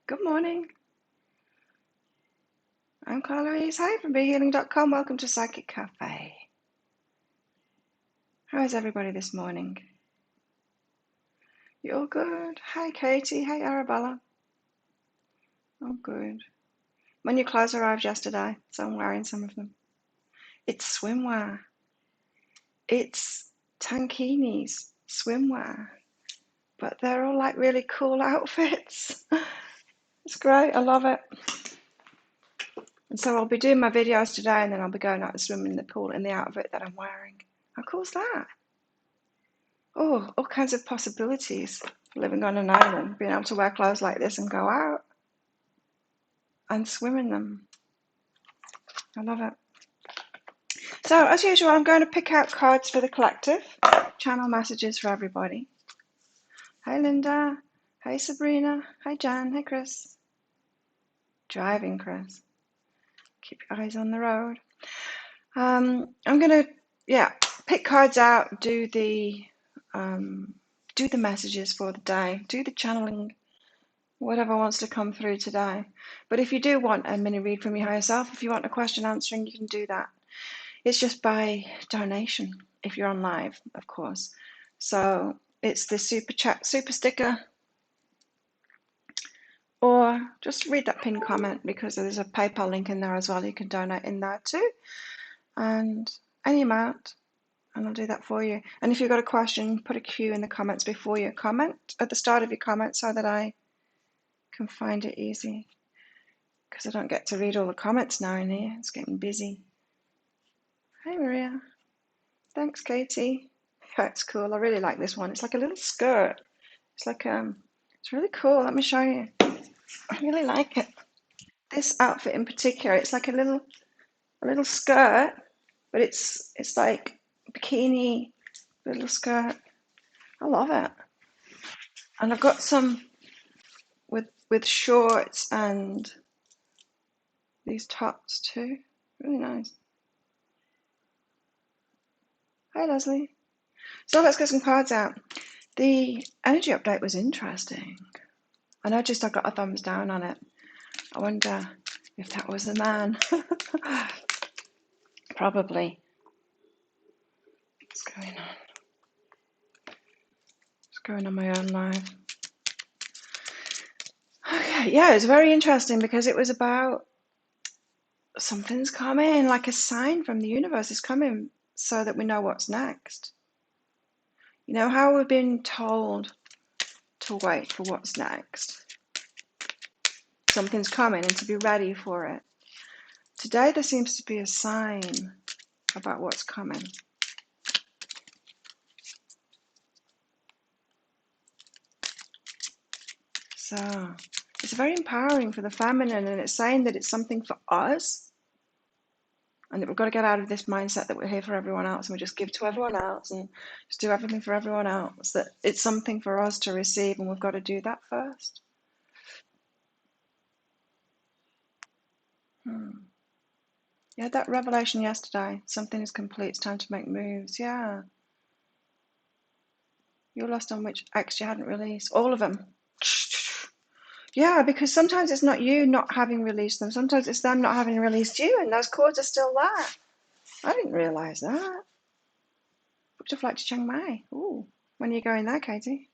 Good morning. I'm Carla Hi from BeHealing.com. Welcome to Psychic Cafe. How is everybody this morning? You all good? Hi, Katie. Hi, Arabella. Oh, good. My new clothes arrived yesterday, so I'm wearing some of them. It's swimwear. It's tankinis, swimwear. But they're all like really cool outfits. It's great. I love it. And so I'll be doing my videos today, and then I'll be going out and swimming in the pool in the outfit that I'm wearing. How cool is that? Oh, all kinds of possibilities for living on an island, being able to wear clothes like this and go out and swim in them. I love it. So, as usual, I'm going to pick out cards for the collective, channel messages for everybody. Hi, Linda. Hi, Sabrina. Hi, Jan. Hi, Chris. Driving, Chris. Keep your eyes on the road. I'm going to, pick cards out, do the messages for the day, do the channeling, whatever wants to come through today. But if you do want a mini read from your higher self, if you want a question answering, you can do that. It's just by donation if you're on live, of course. So it's the super chat, super sticker, or just read that pinned comment because there's a PayPal link in there as well. You can donate in there too, and any amount, and I'll do that for you. And if you've got a question, put a Q in the comments before your comment, at the start of your comment, so that I can find it easy. Because I don't get to read all the comments now in here. It's getting busy. Hi, Maria. Thanks, Katie. That's cool. I really like this one. It's like a little skirt. It's like it's really cool. Let me show you. I really like it. This outfit in particular, it's like a little skirt, but it's like bikini little skirt. I love it. And I've got some with shorts and these tops too. Really nice. Hi, Leslie. So let's get some cards out. The energy update was interesting. I noticed I got a thumbs down on it. I wonder if that was the man. Probably. What's going on? What's going on my own live? Okay, yeah, it's very interesting because it was about something's coming, like a sign from the universe is coming so that we know what's next. You know how we've been told to wait for what's next. Something's coming and to be ready for it. Today there seems to be a sign about what's coming. So it's very empowering for the feminine, and it's saying that it's something for us, and that we've got to get out of this mindset that we're here for everyone else and we just give to everyone else and just do everything for everyone else, that it's something for us to receive, and we've got to do that first. You had that revelation yesterday. Something is complete. It's time to make moves. Yeah. You're lost on which ex you hadn't released. All of them. Yeah, because sometimes it's not you not having released them. Sometimes it's them not having released you, and those cords are still there. I didn't realise that. Booked a flight to Chiang Mai. Ooh. When are you going there, Katie?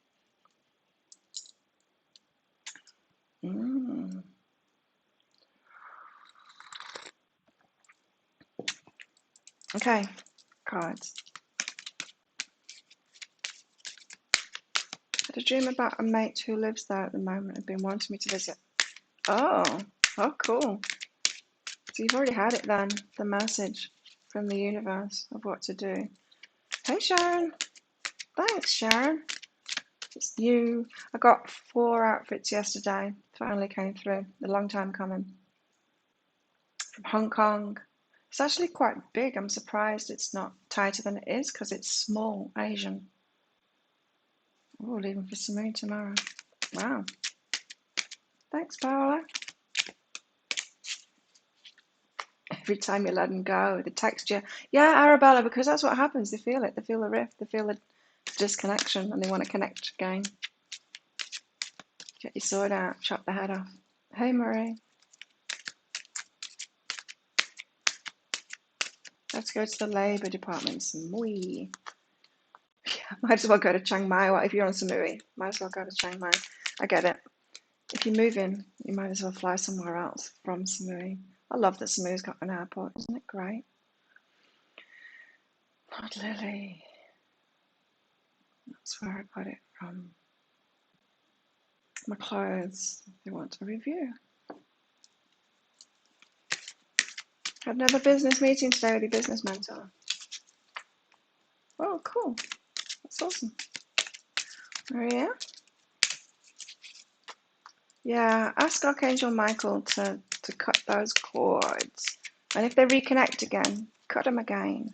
Okay. Cards. I had a dream about a mate who lives there at the moment and been wanting me to visit. Oh, cool. So you've already had it then, the message from the universe of what to do. Hey, Sharon. Thanks, Sharon. It's new. I got 4 outfits yesterday. Finally came through. A long time coming. From Hong Kong. It's actually quite big. I'm surprised it's not tighter than it is because it's small, Asian. Oh, leaving for Samoa tomorrow. Wow. Thanks, Paola. Every time you let them go, the texture. Yeah, Arabella, because that's what happens. They feel it. They feel the rift. They feel the disconnection, and they want to connect again. Get your sword out, chop the head off. Hey, Marie. Let's go to the Labour Department. Samui. Might as well go to Chiang Mai. What if you're on Samui? Might as well go to Chiang Mai. I get it. If you're moving, you might as well fly somewhere else from Samui. I love that Samui's got an airport. Isn't it great? Not Lily. That's where I got it from. My clothes. They want a review. Had another business meeting today with your business mentor. Oh, cool. That's awesome. Maria? Yeah, ask Archangel Michael to cut those cords. And if they reconnect again, cut them again.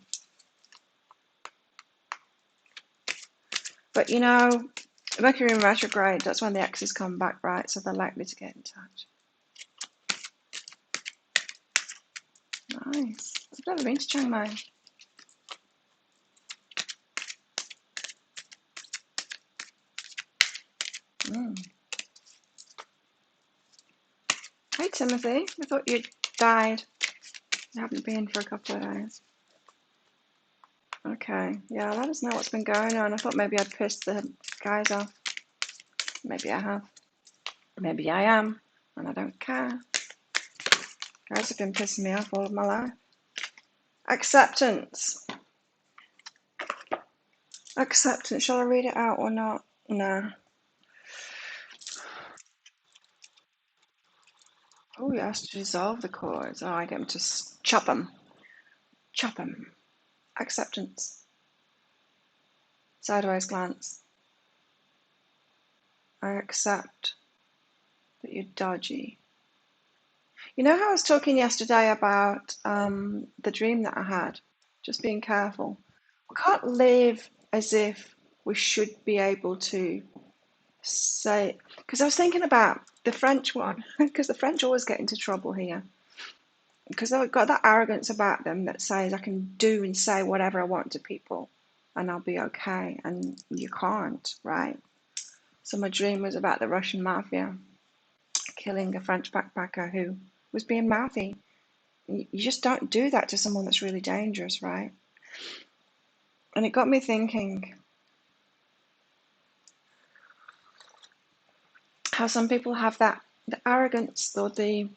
But you know, Mercury in retrograde, that's when the exes come back, right? So they're likely to get in touch. Nice. I've never been to Chiang Mai. Hey, Timothy. I thought you'd died. You haven't been for a couple of days. Okay. Yeah, let us know what's been going on. I thought maybe I'd pissed the guys off. Maybe I have. Maybe I am. And I don't care. Guys have been pissing me off all of my life. Acceptance. Acceptance. Shall I read it out or not? No. Oh, he has to dissolve the cords. Oh, I get him to chop them. Chop them. Acceptance. Sideways glance. I accept that you're dodgy. You know how I was talking yesterday about the dream that I had? Just being careful. We can't live as if we should be able to say, because I was thinking about the French one, because the French always get into trouble here. Because they've got that arrogance about them that says I can do and say whatever I want to people and I'll be okay. And you can't, right? So my dream was about the Russian mafia killing a French backpacker who was being mouthy. You just don't do that to someone that's really dangerous, right? And it got me thinking how some people have that the arrogance or the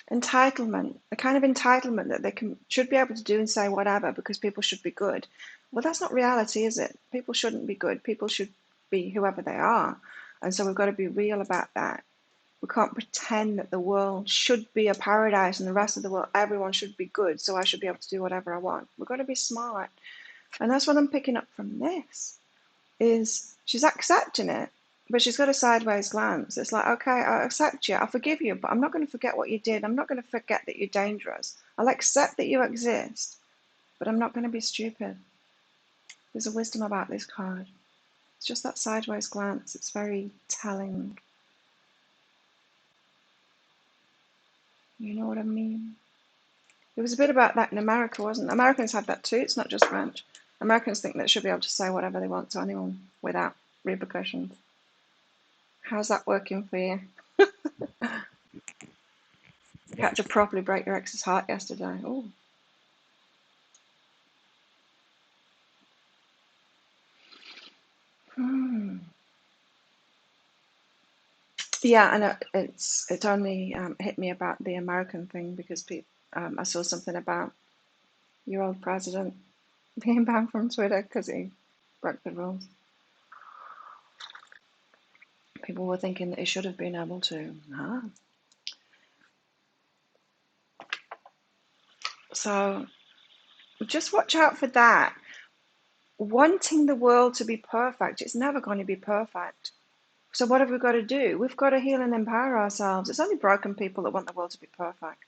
entitlement, the kind of entitlement that they should be able to do and say whatever because people should be good. Well, that's not reality, is it? People shouldn't be good. People should be whoever they are. And so we've got to be real about that. We can't pretend that the world should be a paradise and the rest of the world, everyone should be good, so I should be able to do whatever I want. We've got to be smart. And that's what I'm picking up from this, is she's accepting it, but she's got a sideways glance. It's like, okay, I accept you, I forgive you, but I'm not going to forget what you did. I'm not going to forget that you're dangerous. I'll accept that you exist, but I'm not going to be stupid. There's a wisdom about this card. It's just that sideways glance. It's very telling. You know what I mean? There was a bit about that in America, wasn't it? Americans have that too. It's not just French. Americans think they should be able to say whatever they want to anyone without repercussions. How's that working for you? You had to properly break your ex's heart yesterday. Oh. Yeah, and it's only hit me about the American thing because I saw something about your old president being banned from Twitter because he broke the rules. People were thinking that he should have been able to. Nah. So just watch out for that. Wanting the world to be perfect, it's never going to be perfect. So what have we got to do? We've got to heal and empower ourselves. It's only broken people that want the world to be perfect.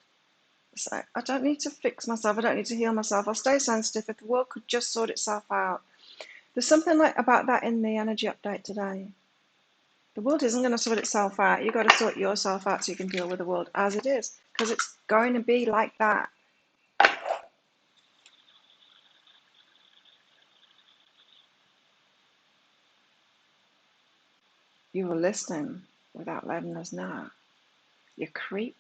So I don't need to fix myself. I don't need to heal myself. I'll stay sensitive. If the world could just sort itself out. There's something like about that in the energy update today. The world isn't going to sort itself out. You've got to sort yourself out so you can deal with the world as it is, because it's going to be like that. You were listening without letting us know. You creep,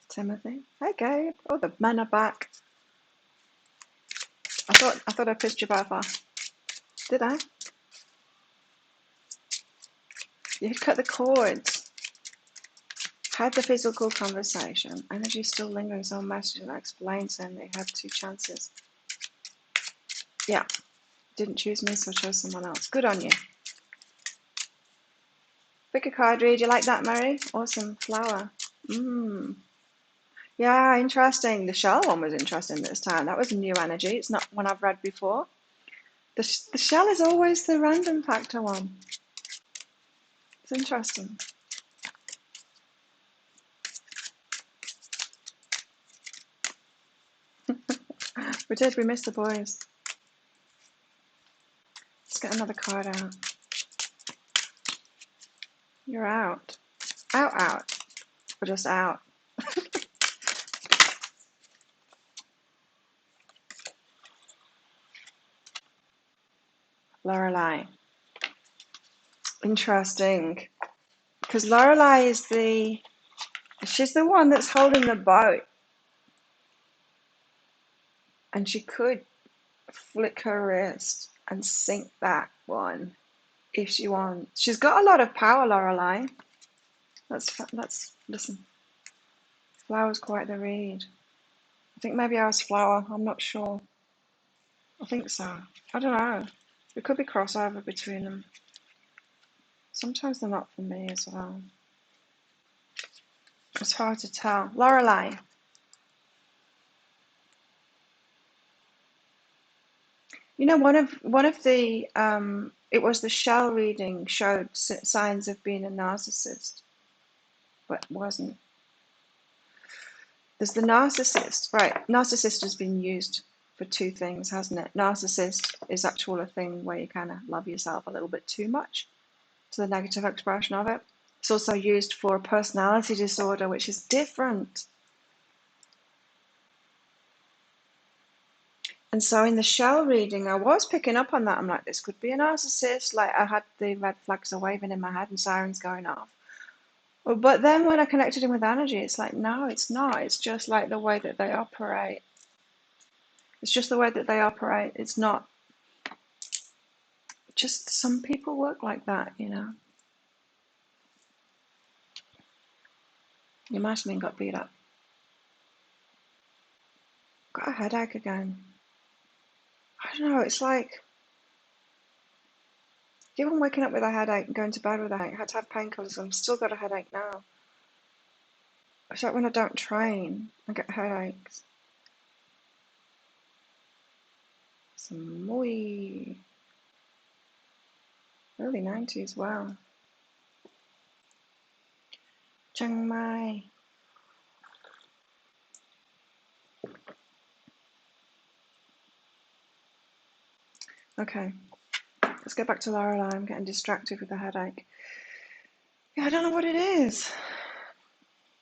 Timothy. Hey, Gabe. Oh, the men are back. I thought I pissed you both off. Did I? You cut the cords. Had the physical conversation. Energy still lingering. Someone messaged and I explained saying they had 2 chances. Yeah. Didn't choose me, so I chose someone else. Good on you. Pick a card read. You like that, Mary? Awesome. Flower. Mmm. Yeah, interesting. The shell one was interesting this time. That was a new energy. It's not one I've read before. The shell is always the random factor one. It's interesting. We did. We missed the boys. Let's get another card out. You're out. Out, out. Or just out. Lorelai. Interesting. Because Lorelai is she's the one that's holding the boat. And she could flick her wrist and sink that one if she wants. She's got a lot of power, Lorelai. Listen. Flower's quite the read. I think maybe I was Flower. I'm not sure. I think so. I don't know. There could be crossover between them. Sometimes they're not for me as well. It's hard to tell. Lorelai. You know, one of the it was the shell reading showed signs of being a narcissist, but wasn't. There's the narcissist, right? Narcissist has been used for 2 things, hasn't it? Narcissist is actually a thing where you kind of love yourself a little bit too much, to the negative expression of it. It's also used for a personality disorder, which is different. And so in the shell reading, I was picking up on that. I'm like, this could be a narcissist. Like I had the red flags are waving in my head and sirens going off. But then when I connected in with energy, it's like, no, it's not. It's just like the way that they operate. It's just the way that they operate. It's not just some people work like that, you know. Your Marshman got beat up. Got a headache again. I don't know. It's like even waking up with a headache and going to bed with a headache. I had to have painkillers. I've still got a headache now. It's like when I don't train, I get headaches. Some muy early 90s. Wow. Chiang Mai. Okay, let's get back to Lorelai. I'm getting distracted with the headache. Yeah, I don't know what it is.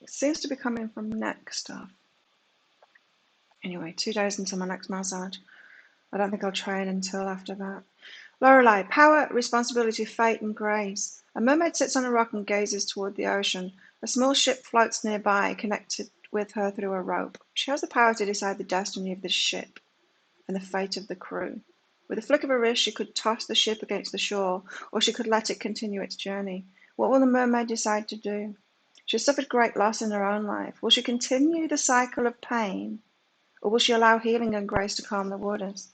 It seems to be coming from neck stuff. Anyway, 2 days until my next massage. I don't think I'll train until after that. Lorelai, power, responsibility, fate, and grace. A mermaid sits on a rock and gazes toward the ocean. A small ship floats nearby, connected with her through a rope. She has the power to decide the destiny of the ship and the fate of the crew. With a flick of her wrist, she could toss the ship against the shore, or she could let it continue its journey. What will the mermaid decide to do? She has suffered great loss in her own life. Will she continue the cycle of pain, or will she allow healing and grace to calm the waters?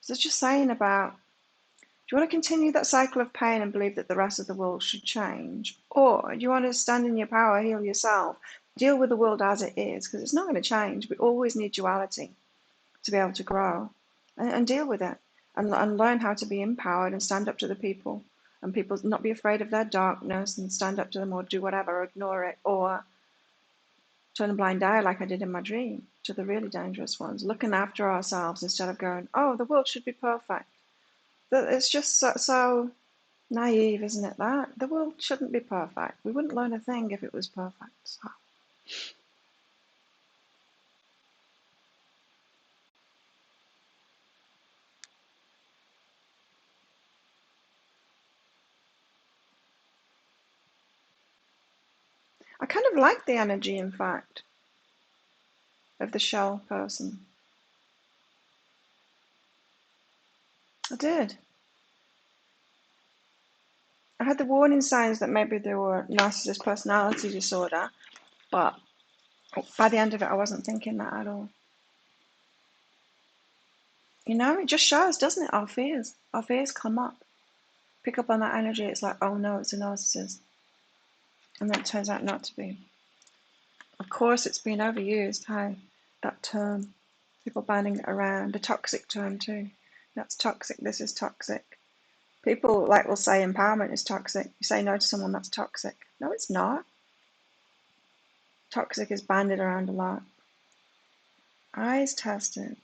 So it's just saying about, do you want to continue that cycle of pain and believe that the rest of the world should change? Or do you want to stand in your power, heal yourself, deal with the world as it is? Because it's not going to change. We always need duality to be able to grow and deal with it and learn how to be empowered and stand up to the people and people not be afraid of their darkness and stand up to them or do whatever, or ignore it, or turn a blind eye like I did in my dream to the really dangerous ones, looking after ourselves instead of going, oh, the world should be perfect. It's just so naive, isn't it, that? The world shouldn't be perfect. We wouldn't learn a thing if it was perfect. So. I kind of like the energy, in fact, of the shell person. I did. I had the warning signs that maybe they were narcissist personality disorder, but by the end of it, I wasn't thinking that at all. You know, it just shows, doesn't it? Our fears. Our fears come up. Pick up on that energy. It's like, oh no, it's a narcissist. And then it turns out not to be. Of course, it's been overused, hey, that term. People banding it around. The toxic term, too. That's toxic. This is toxic. People will say empowerment is toxic. You say no to someone, that's toxic. No, it's not. Toxic is banded around a lot. Eyes tested.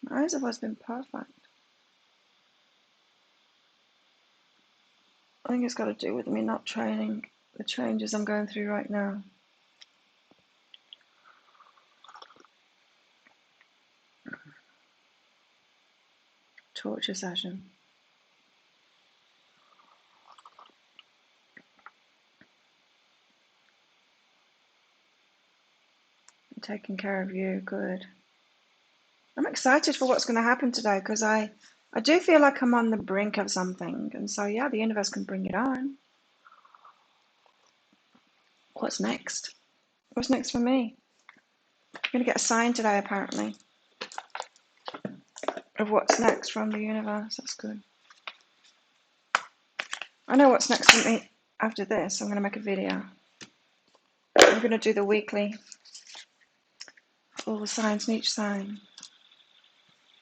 My eyes have always been perfect. I think it's got to do with me not training the changes I'm going through right now. Torture session. I'm taking care of you, good. I'm excited for what's going to happen today because I do feel like I'm on the brink of something. And so, yeah, the universe can bring it on. What's next? What's next for me? I'm going to get a sign today, apparently, of what's next from the universe. That's good. I know what's next for me after this. I'm going to make a video. I'm going to do the weekly, all the signs in each sign.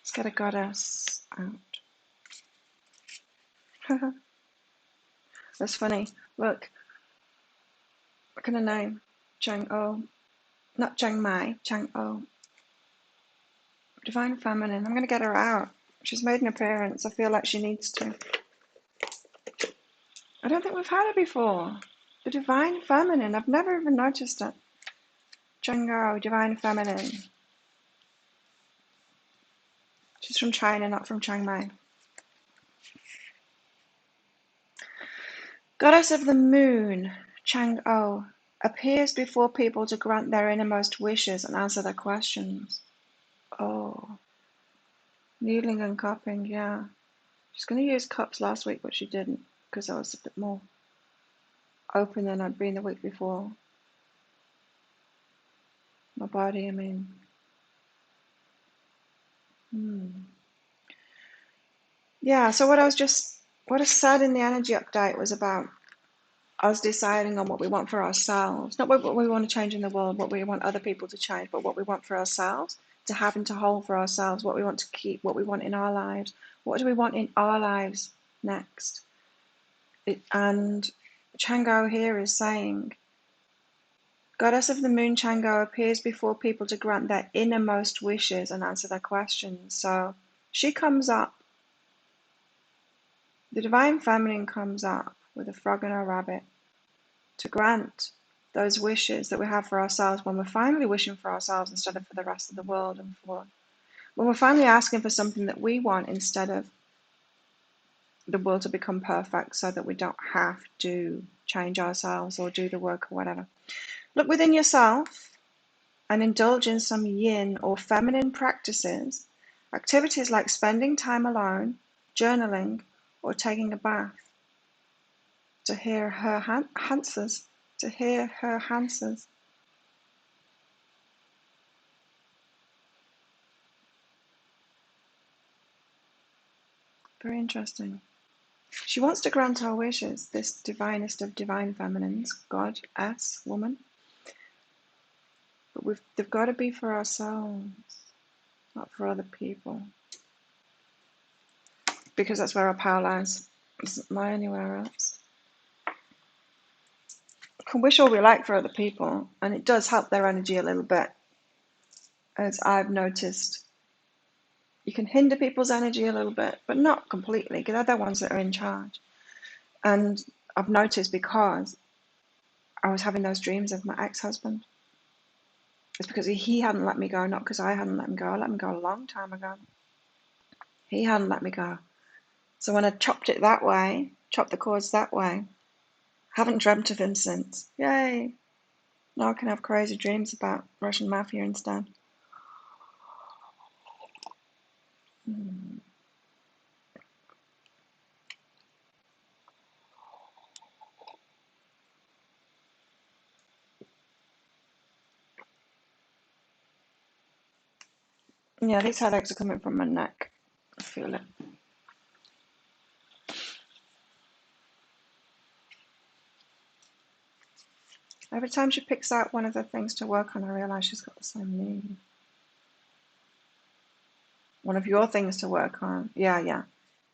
Let's get a goddess out. That's funny. Look, what kind of name? Chang-O. Not Chiang Mai, Chang-O. Divine Feminine. I'm going to get her out. She's made an appearance. I feel like she needs to. I don't think we've had her before. The Divine Feminine. I've never even noticed it. Chang-O, Divine Feminine. She's from China, not from Chiang Mai. Goddess of the Moon, Chang-O, appears before people to grant their innermost wishes and answer their questions. Oh. Needling and cupping, yeah. She's going to use cups last week, but she didn't because I was a bit more open than I'd been the week before. My body, I mean. Yeah, so what I said in the energy update was about us deciding on what we want for ourselves. Not what we want to change in the world, what we want other people to change, but what we want for ourselves, to have and to hold for ourselves, what we want to keep, what we want in our lives. What do we want in our lives next? And Chang-O here is saying, Goddess of the Moon Chang-O appears before people to grant their innermost wishes and answer their questions. So she comes up, the Divine Feminine comes up with a frog and a rabbit to grant those wishes that we have for ourselves when we're finally wishing for ourselves instead of for the rest of the world, and for when we're finally asking for something that we want instead of the world to become perfect so that we don't have to change ourselves or do the work or whatever. Look within yourself and indulge in some yin or feminine practices, activities like spending time alone, journaling, or taking a bath to hear her answers. To hear her answers. Very interesting. She wants to grant our wishes, this divinest of divine feminines, goddess, woman. But they've got to be for ourselves, not for other people. Because that's where our power lies. It doesn't lie anywhere else. We can wish all we like for other people, and it does help their energy a little bit. As I've noticed, you can hinder people's energy a little bit, but not completely, because they're the ones that are in charge. And I've noticed because I was having those dreams of my ex-husband. It's because he hadn't let me go, not because I hadn't let him go. I let him go a long time ago. He hadn't let me go. So when I chopped it that way, chopped the cords that way, Haven't dreamt of him since. Yay! Now I can have crazy dreams about Russian mafia instead. Yeah, these headaches are coming from my neck. I feel it. Every time she picks out one of the things to work on, I realise she's got the same need. One of your things to work on. Yeah.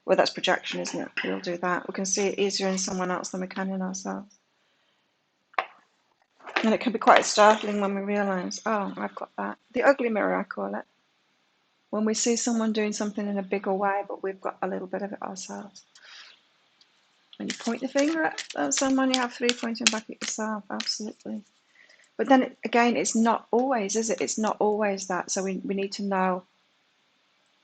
Well, that's projection, isn't it? We'll do that. We can see it easier in someone else than we can in ourselves. And it can be quite startling when we realise, oh, I've got that. The ugly mirror, I call it. When we see someone doing something in a bigger way, but we've got a little bit of it ourselves. When you point the finger at someone, you have three pointing back at yourself, absolutely. But then again, it's not always, is it? It's not always that. So we need to know.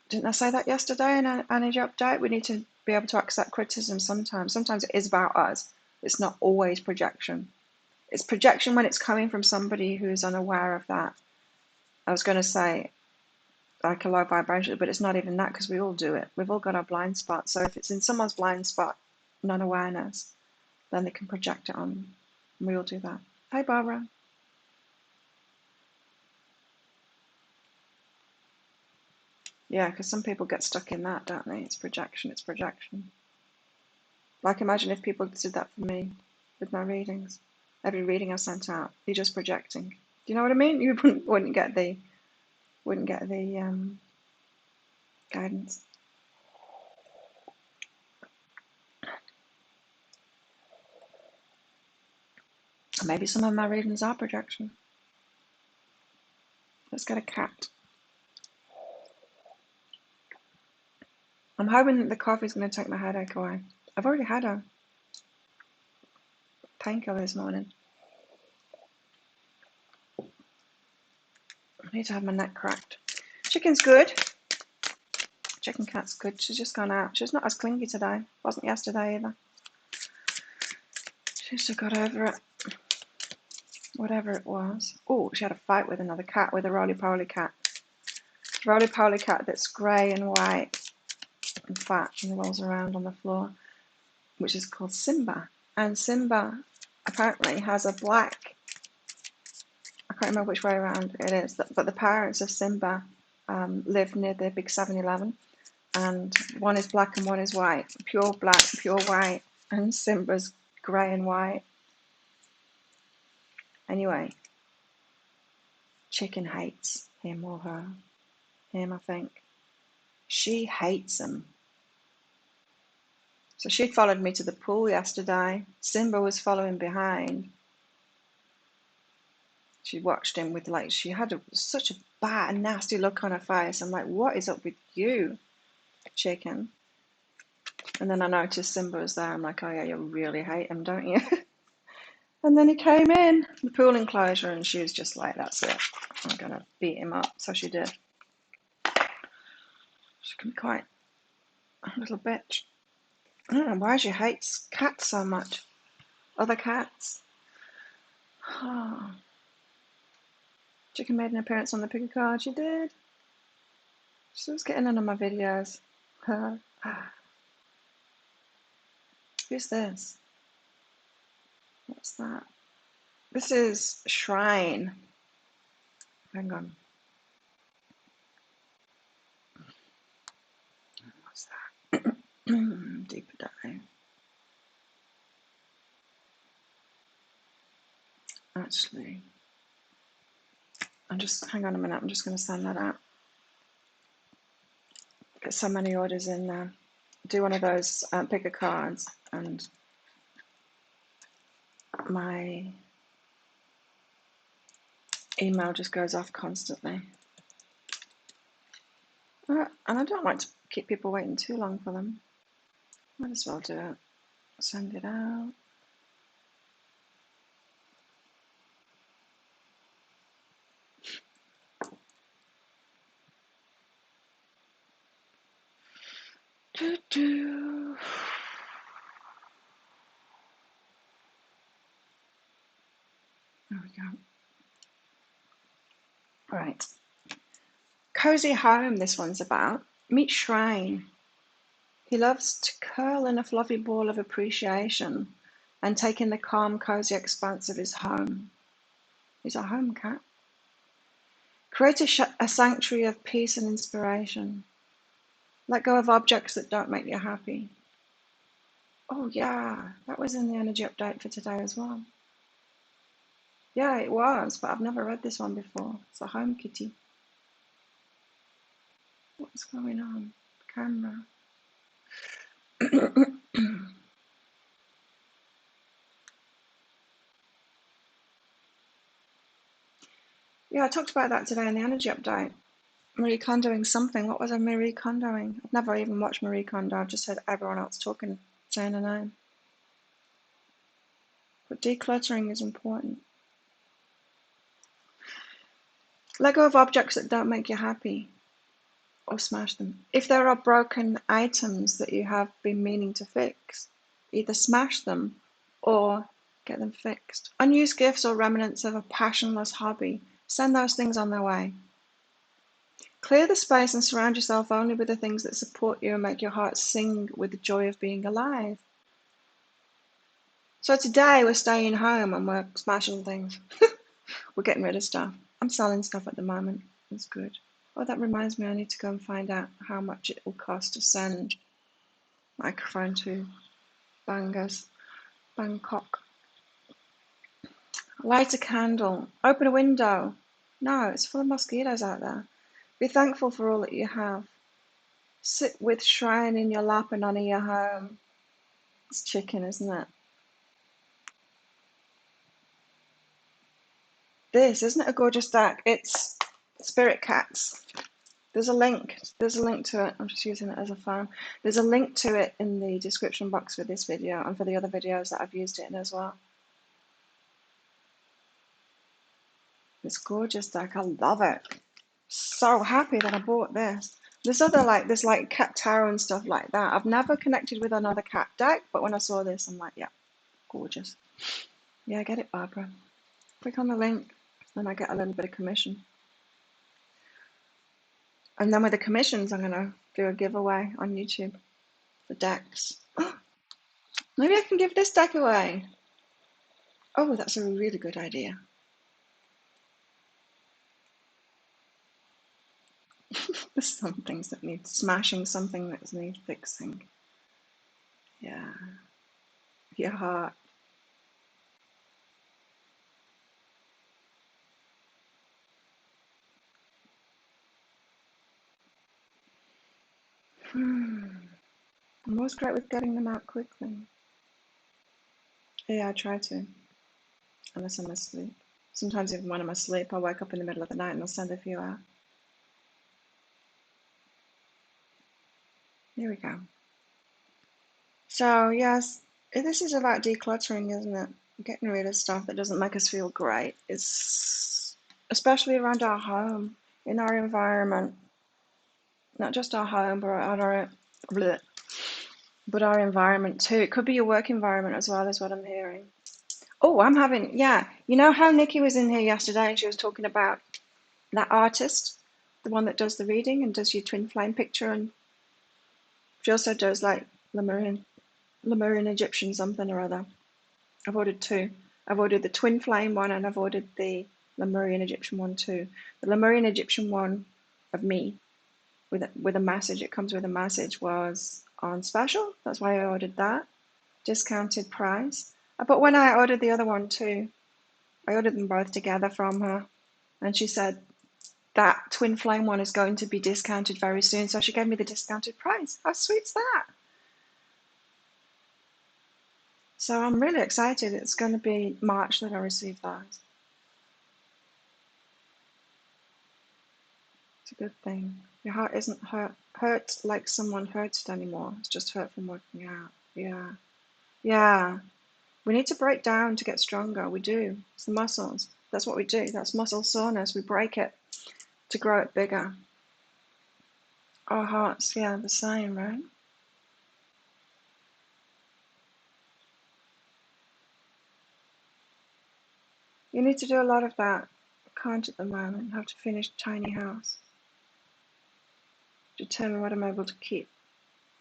Didn't I say that yesterday in an energy update? We need to be able to accept criticism sometimes. Sometimes it is about us. It's not always projection. It's projection when it's coming from somebody who's unaware of that. I was going to say like a low vibration, but it's not even that because we all do it. We've all got our blind spot. So if it's in someone's blind spot, non-awareness, then they can project it on. And we all do that. Hi, Barbara. Yeah, because some people get stuck in that, don't they? It's projection, it's projection. Like imagine if people did that for me with my readings. Every reading I sent out, you're just projecting. Do you know what I mean? You wouldn't get the guidance. Maybe some of my readings are projection. Let's get a cat. I'm hoping that the coffee's going to take my headache away. I've already had a painkiller this morning. I need to have my neck cracked. Chicken's good. Chicken cat's good. She's just gone out. She's not as clingy today. Wasn't yesterday either. She's just got over it. Whatever it was. Oh, she had a fight with another cat, with a roly-poly cat. Roly-poly cat that's grey and white and fat and rolls around on the floor, which is called Simba. And Simba apparently has a black, I can't remember which way around it is, but the parents of Simba live near the big 7-Eleven, and one is black and one is white, pure black, pure white, and Simba's grey and white. Anyway, Chicken hates him or her. Him, I think. She hates him. So she followed me to the pool yesterday. Simba was following behind. She watched him with she had such a bad, nasty look on her face. I'm like, what is up with you, Chicken? And then I noticed Simba was there. I'm like, oh yeah, you really hate him, don't you? And then he came in the pool enclosure and she was just like, that's it. I'm going to beat him up. So she did. She can be quite a little bitch. I don't know why she hates cats so much. Other cats. Oh. Chicken made an appearance on the picker card. She did. She was getting into my videos. Who's this? What's that? This is Shrine. Hang on. What's that? Deeper dive. Actually, hang on a minute. I'm just going to send that out. Get so many orders in there. Do one of those picker cards, and my email just goes off constantly. And I don't like to keep people waiting too long for them. Might as well do it. Send it out. go. Right. Cozy home, this one's about. Meet Shrine. He loves to curl in a fluffy ball of appreciation and take in the calm, cozy expanse of his home. He's a home cat. Create a sanctuary of peace and inspiration. Let go of objects that don't make you happy. Oh yeah, that was in the energy update for today as well. Yeah, it was, but I've never read this one before. It's a home kitty. What's going on? Camera. Yeah, I talked about that today in the energy update. Marie Kondoing something. What was I Marie Kondoing? I've never even watched Marie Kondo. I've just heard everyone else talking, saying her name. But decluttering is important. Let go of objects that don't make you happy, or smash them. If there are broken items that you have been meaning to fix, either smash them or get them fixed. Unused gifts or remnants of a passionless hobby, send those things on their way. Clear the space and surround yourself only with the things that support you and make your heart sing with the joy of being alive. So today we're staying home and we're smashing things. We're getting rid of stuff. I'm selling stuff at the moment. That's good. Oh, that reminds me, I need to go and find out how much it will cost to send microphone to Bangkok. Light a candle. Open a window. No, it's full of mosquitoes out there. Be thankful for all that you have. Sit with Shrine in your lap and honor your home. It's chicken, isn't it? This isn't it a gorgeous deck? It's Spirit Cats. There's a link to it. I'm just using it as a phone. There's a link to it in the description box for this video and for the other videos that I've used it in as well. It's gorgeous deck. I love it. So happy that I bought this. There's other there's cat tarot and stuff like that. I've never connected with another cat deck, but when I saw this, I'm like, yeah, gorgeous. Yeah, get it, Barbara. Click on the link and I get a little bit of commission. And then with the commissions, I'm gonna do a giveaway on YouTube for decks. Maybe I can give this deck away. Oh, that's a really good idea. There's some things that need smashing, something that needs fixing. Yeah. Your heart. I'm always great with getting them out quickly. Yeah, I try to. Unless I'm asleep. Sometimes even when I'm asleep, I'll wake up in the middle of the night and I'll send a few out. Here we go. So yes, this is about decluttering, isn't it? Getting rid of stuff that doesn't make us feel great. It's especially around our home, in our environment. Not just our home, but our environment too. It could be your work environment as well, is what I'm hearing. Oh, yeah. You know how Nikki was in here yesterday and she was talking about that artist, the one that does the reading and does your twin flame picture, and she also does like Lemurian Egyptian something or other. I've ordered two. I've ordered the twin flame one and I've ordered the Lemurian Egyptian one too. The Lemurian Egyptian one of me with a message, it comes with a message, was on special. That's why I ordered that. Discounted price. But when I ordered the other one too, I ordered them both together from her, and she said that twin flame one is going to be discounted very soon, so she gave me the discounted price. How sweet's that? So I'm really excited. It's going to be March that I receive those. It's a good thing. Your heart isn't hurt like someone hurts it anymore. It's just hurt from working out. Yeah. Yeah. We need to break down to get stronger. We do. It's the muscles. That's what we do. That's muscle soreness. We break it to grow it bigger. Our hearts, yeah, the same, right? You need to do a lot of that. I can't at the moment. I have to finish Tiny House. Determine what I'm able to keep.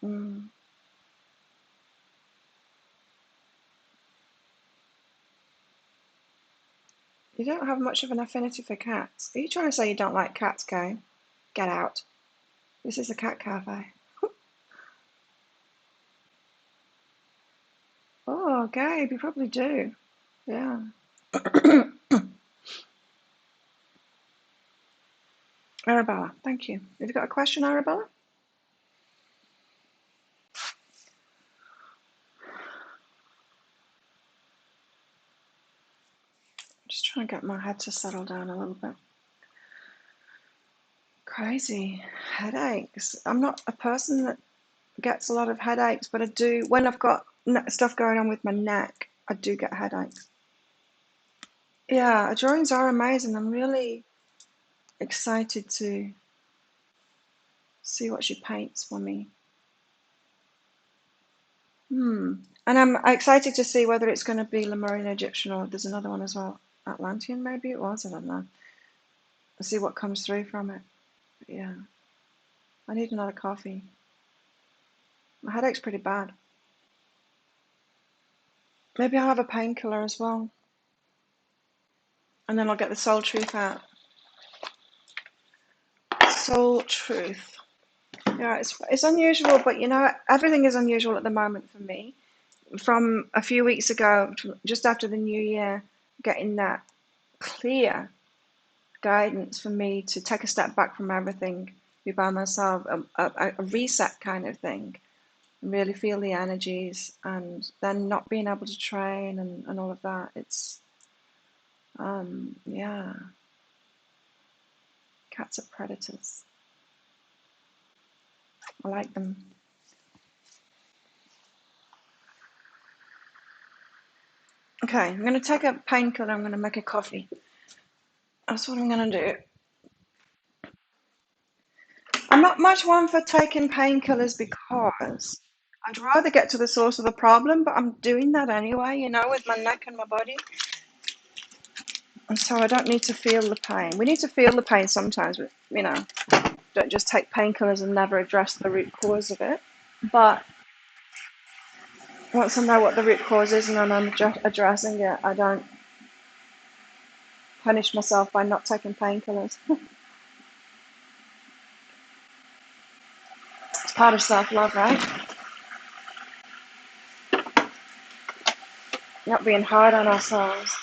Mm. You don't have much of an affinity for cats. Are you trying to say you don't like cats, Kay? Get out. This is a cat cafe. Oh, Gabe, you probably do. Yeah. Arabella, thank you. Have you got a question, Arabella? Just trying to get my head to settle down a little bit. Crazy. Headaches. I'm not a person that gets a lot of headaches, but I do, when I've got stuff going on with my neck, I do get headaches. Yeah, her drawings are amazing. I'm really excited to see what she paints for me. And I'm excited to see whether it's going to be Lemurian Egyptian or there's another one as well. Atlantean, maybe it was. I don't know. I'll see what comes through from it. But yeah, I need another coffee. My headache's pretty bad. Maybe I'll have a painkiller as well. And then I'll get the soul truth out. Soul truth. Yeah, it's unusual, but you know, everything is unusual at the moment for me. From a few weeks ago, just after the new year, getting that clear guidance for me to take a step back from everything, be by myself, a reset kind of thing, and really feel the energies, and then not being able to train and all of that. It's, yeah, cats are predators. I like them. Okay, I'm going to take a painkiller. I'm going to make a coffee. That's what I'm going to do. I'm not much one for taking painkillers because I'd rather get to the source of the problem, but I'm doing that anyway, you know, with my neck and my body. And so I don't need to feel the pain. We need to feel the pain sometimes, but, you know, don't just take painkillers and never address the root cause of it. But once I know what the root cause is and then I'm addressing it, I don't punish myself by not taking painkillers. It's part of self-love, right? Not being hard on ourselves.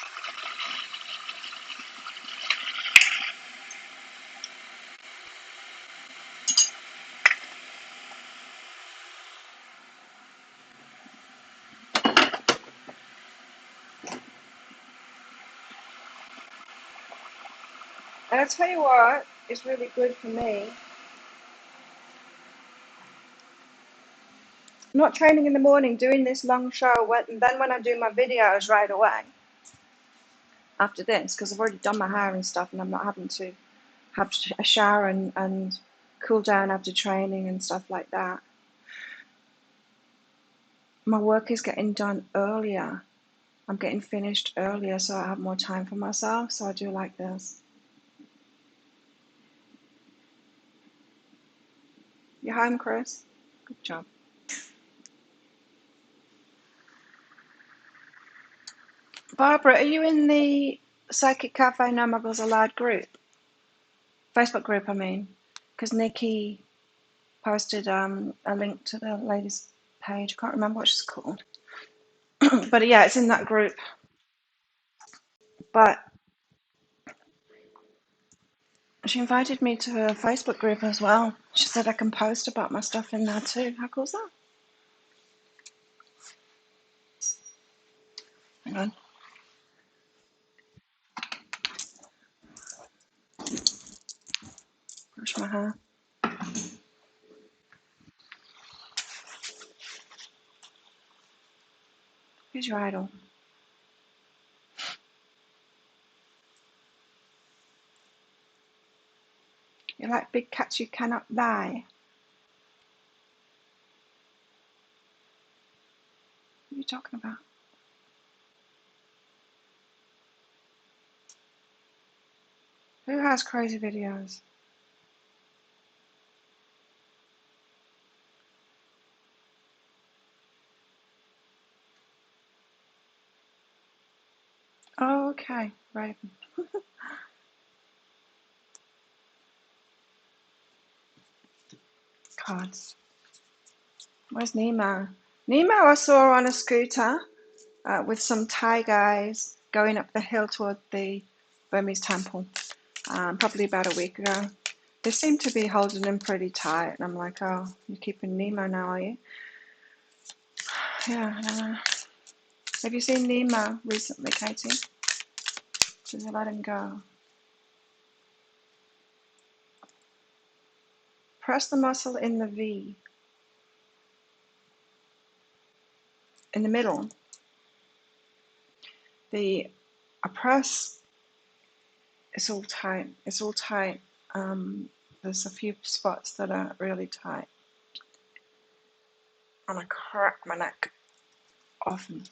And I tell you what is really good for me. I'm not training in the morning, doing this long show, and then when I do my videos right away after this, because I've already done my hair and stuff, and I'm not having to have a shower and cool down after training and stuff like that. My work is getting done earlier. I'm getting finished earlier, so I have more time for myself. So I do like this. You home, Chris? Good job. Barbara, are you in the Psychic Cafe No Muggles Allowed group? Facebook group, I mean. Because Nikki posted a link to the lady's page. I can't remember what she's called. But yeah, it's in that group. But she invited me to her Facebook group as well. She said I can post about my stuff in there too. How cool is that? Hang on. Brush my hair. Who's your idol? You like big cats you cannot lie. What are you talking about? Who has crazy videos? Oh, okay. Raven. Cards. Where's Nemo? Nemo I saw on a scooter with some Thai guys going up the hill toward the Burmese temple, probably about a week ago. They seem to be holding him pretty tight, and I'm like, oh, you're keeping Nemo now, are you? Yeah. Have you seen Nemo recently, Katie? Did you let him go? Press the muscle in the V, in the middle. I press, it's all tight. It's all tight. There's a few spots that are really tight. And I crack my neck often.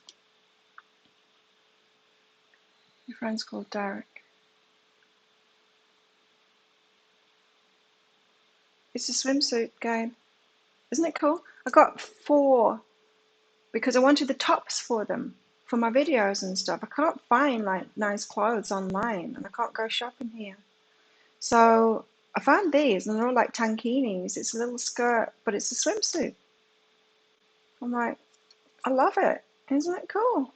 Your friend's called Derek. It's a swimsuit game. Isn't it cool? I got 4 because I wanted the tops for them for my videos and stuff. I can't find like nice clothes online, and I can't go shopping here. So I found these, and they're all like tankinis. It's a little skirt, but it's a swimsuit. I'm like, I love it. Isn't it cool?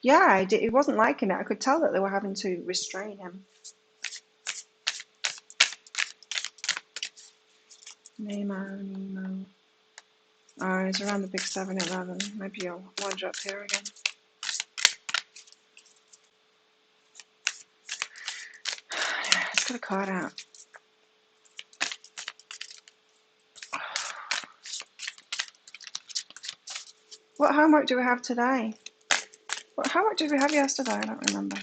Yeah, he wasn't liking it. I could tell that they were having to restrain him. Nemo. Oh, he's around the big 7-Eleven. Maybe I'll wander up here again. Yeah, let's get a card out. What homework do we have today? What homework did we have yesterday? I don't remember.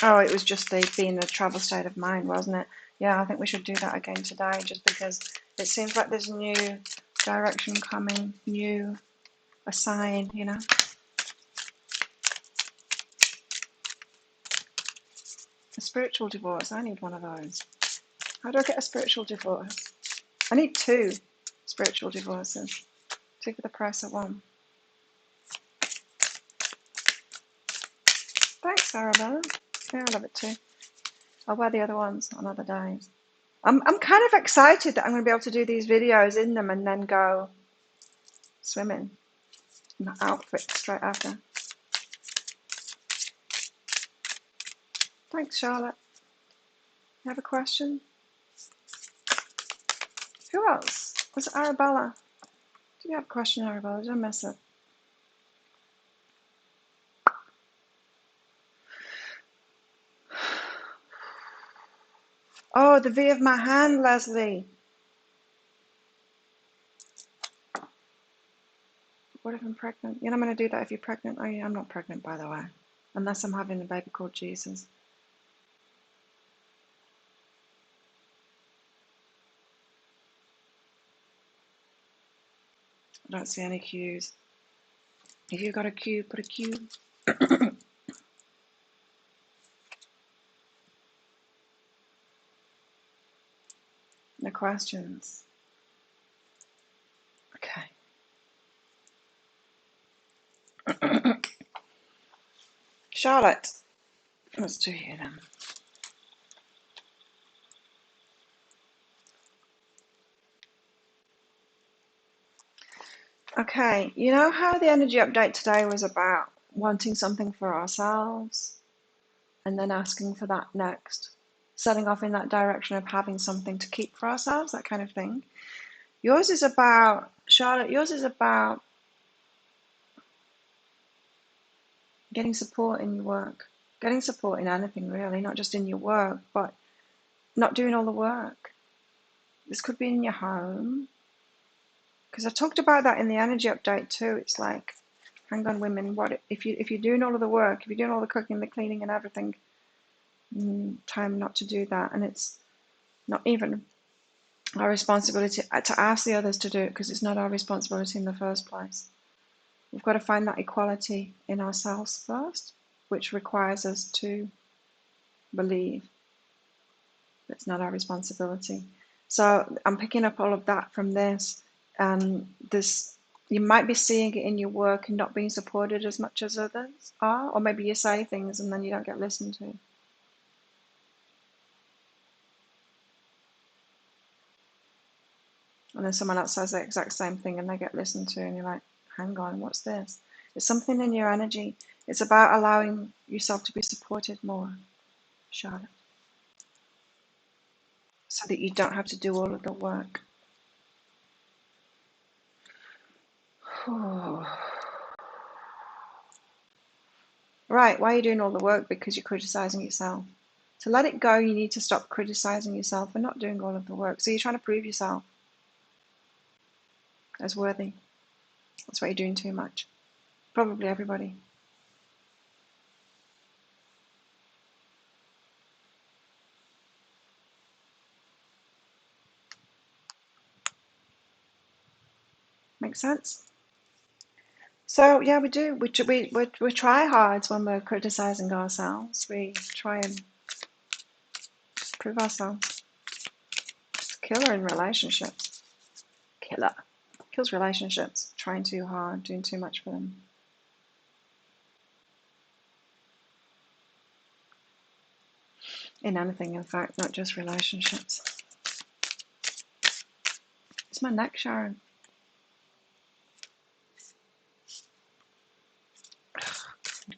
Oh, it was just the being the travel state of mind, wasn't it? Yeah, I think we should do that again today, just because it seems like there's new direction coming, a sign, you know. A spiritual divorce. I need one of those. How do I get a spiritual divorce? I need 2 spiritual divorces. 2 for the price of 1. Thanks, Arabella. Yeah, I love it too. I'll wear the other ones on other days. I'm kind of excited that I'm going to be able to do these videos in them and then go swimming in that outfit straight after. Thanks, Charlotte. You have a question? Who else? Was it Arabella? Did you have a question, Arabella? Did I miss it? Oh, the V of my hand, Leslie. What if I'm pregnant? You're not going to do that if you're pregnant, are you? I'm not pregnant, by the way. Unless I'm having a baby called Jesus. I don't see any cues. If you got a cue, put a cue. No questions. Okay. Charlotte. Let's do here then. Okay, you know how the energy update today was about wanting something for ourselves and then asking for that next, setting off in that direction of having something to keep for ourselves, that kind of thing. Yours is about, Charlotte, yours is about getting support in your work, getting support in anything really, not just in your work, but not doing all the work. This could be in your home, because I talked about that in the energy update too. It's like, hang on, women, what if you're doing all of the work, if you're doing all the cooking, the cleaning, and everything, time not to do that, and it's not even our responsibility to ask the others to do it because it's not our responsibility in the first place. We've got to find that equality in ourselves first, which requires us to believe it's not our responsibility. So I'm picking up all of that from this. This, you might be seeing it in your work and not being supported as much as others are, or maybe you say things and then you don't get listened to. And then someone else says the exact same thing and they get listened to, and you're like, hang on, what's this? It's something in your energy. It's about allowing yourself to be supported more, Charlotte, so that you don't have to do all of the work. Right, why are you doing all the work? Because you're criticizing yourself. To let it go, you need to stop criticizing yourself and not doing all of the work. So you're trying to prove yourself as worthy. That's why you're doing too much. Probably everybody. Make sense? So yeah, we do. We try hard when we're criticizing ourselves. We try and prove ourselves. It's a killer in relationships. Killer. Kills relationships. Trying too hard, doing too much for them. In anything, in fact, not just relationships. It's my neck, Sharon.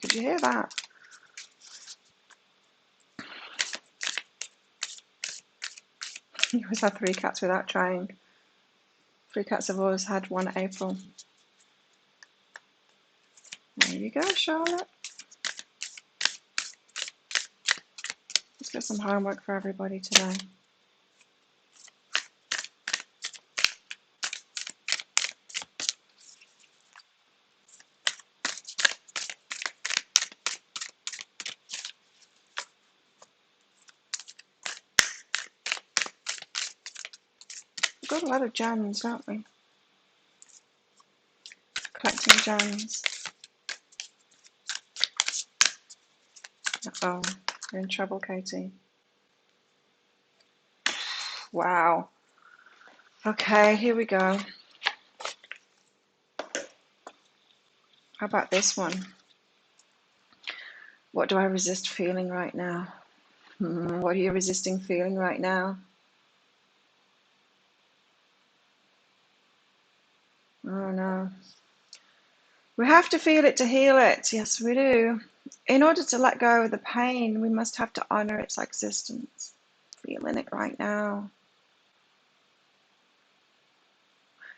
Could you hear that? You always have 3 cats without trying. 3 cats have always had 1 April. There you go, Charlotte. Let's get some homework for everybody today. We've got a lot of gems, don't we? Collecting gems. Uh-oh, you're in trouble, Katie. Wow. Okay, here we go. How about this one? What do I resist feeling right now? What are you resisting feeling right now? Oh no. We have to feel it to heal it. Yes, we do. In order to let go of the pain, we must have to honor its existence. Feeling it right now.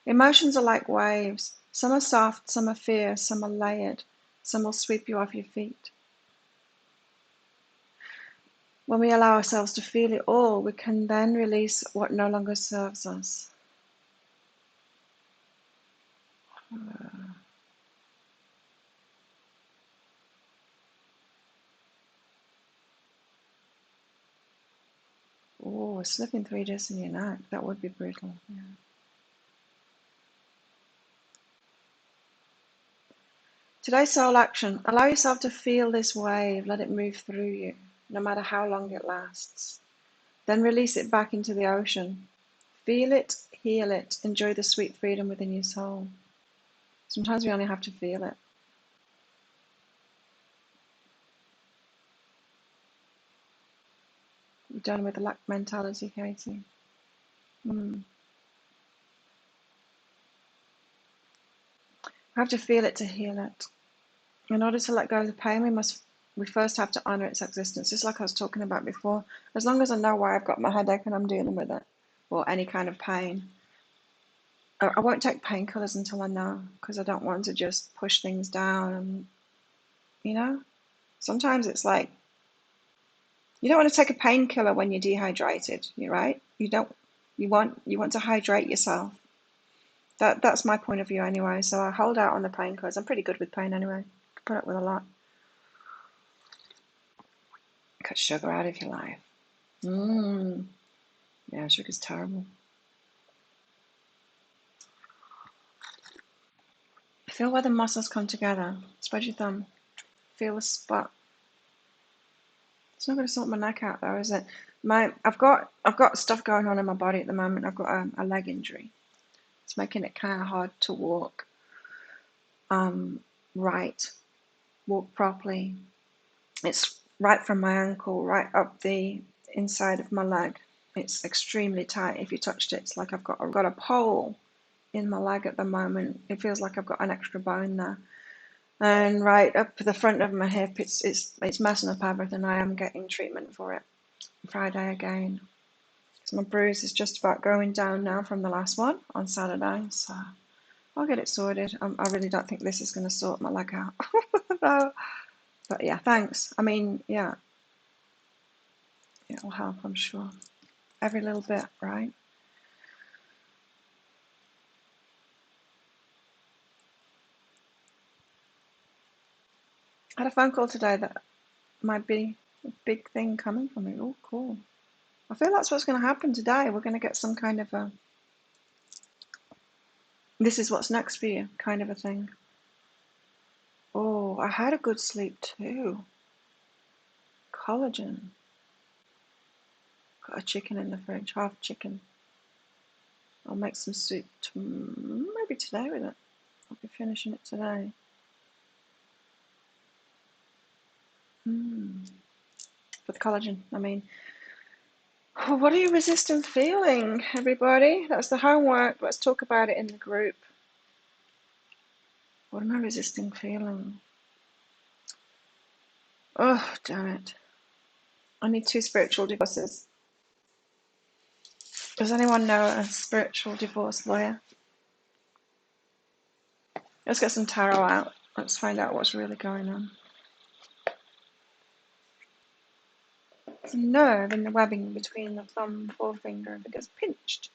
Emotions are like waves. Some are soft, some are fierce, some are layered. Some will sweep you off your feet. When we allow ourselves to feel it all, we can then release what no longer serves us. Oh, slipping 3 discs in your neck. That would be brutal. Yeah. Today's soul action. Allow yourself to feel this wave. Let it move through you, no matter how long it lasts. Then release it back into the ocean. Feel it, heal it, enjoy the sweet freedom within your soul. Sometimes we only have to feel it. You're done with the lack mentality, Katie. We have to feel it to heal it. In order to let go of the pain, we first have to honor its existence. Just like I was talking about before. As long as I know why I've got my headache and I'm dealing with it, or any kind of pain, I won't take painkillers until I know, because I don't want to just push things down. And sometimes it's like you don't want to take a painkiller when you're dehydrated. You're right. You don't. You want to hydrate yourself. That's my point of view anyway. So I hold out on the painkillers. I'm pretty good with pain anyway. I put up with a lot. Cut sugar out of your life. Yeah, sugar's terrible. Feel where the muscles come together. Spread your thumb. Feel the spot. It's not going to sort my neck out though, is it? I've got stuff going on in my body at the moment. I've got a leg injury. It's making it kind of hard to walk right, walk properly. It's right from my ankle right up the inside of my leg. It's extremely tight. If you touched it, it's like I've got a pole in my leg at the moment. It feels like I've got an extra bone there. And right up the front of my hip, it's messing up everything. I am getting treatment for it Friday again. So my bruise is just about going down now from the last one on Saturday. So I'll get it sorted. I really don't think this is going to sort my leg out. No. But yeah, thanks. I mean, yeah, it'll help, I'm sure. Every little bit, right? I had a phone call today that might be a big thing coming from me. Oh, cool. I feel that's what's going to happen today. We're going to get some kind of a this is what's next for you kind of a thing. Oh, I had a good sleep too. Collagen. Got a chicken in the fridge, half chicken. I'll make some soup maybe today with it. I'll be finishing it today. For the collagen, I mean. Oh, what are you resisting feeling, everybody? That's the homework. Let's talk about it in the group. What am I resisting feeling? Oh, damn it. I need 2 spiritual divorces. Does anyone know a spiritual divorce lawyer? Let's get some tarot out. Let's find out what's really going on. There's a nerve in the webbing between the thumb and forefinger that gets pinched.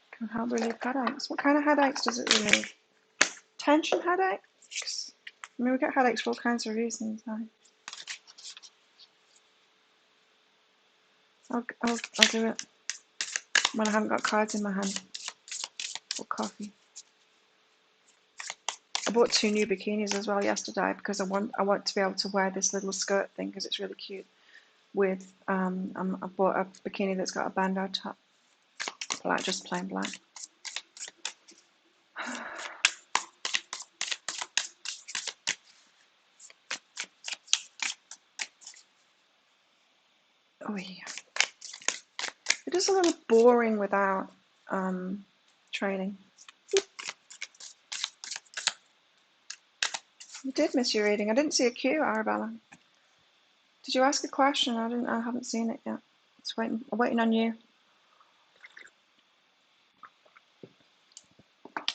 Can help relieve headaches. What kind of headaches does it relieve? Tension headaches? I mean, we get headaches for all kinds of reasons. I'll do it when I haven't got cards in my hand or coffee. I bought 2 new bikinis as well yesterday because I want to be able to wear this little skirt thing because it's really cute. With I bought a bikini that's got a bandeau top, black, just plain black. Oh yeah, it is a little boring without training. You did miss your reading. I didn't see a cue, Arabella. Did you ask a question? I haven't seen it yet. I'm waiting on you.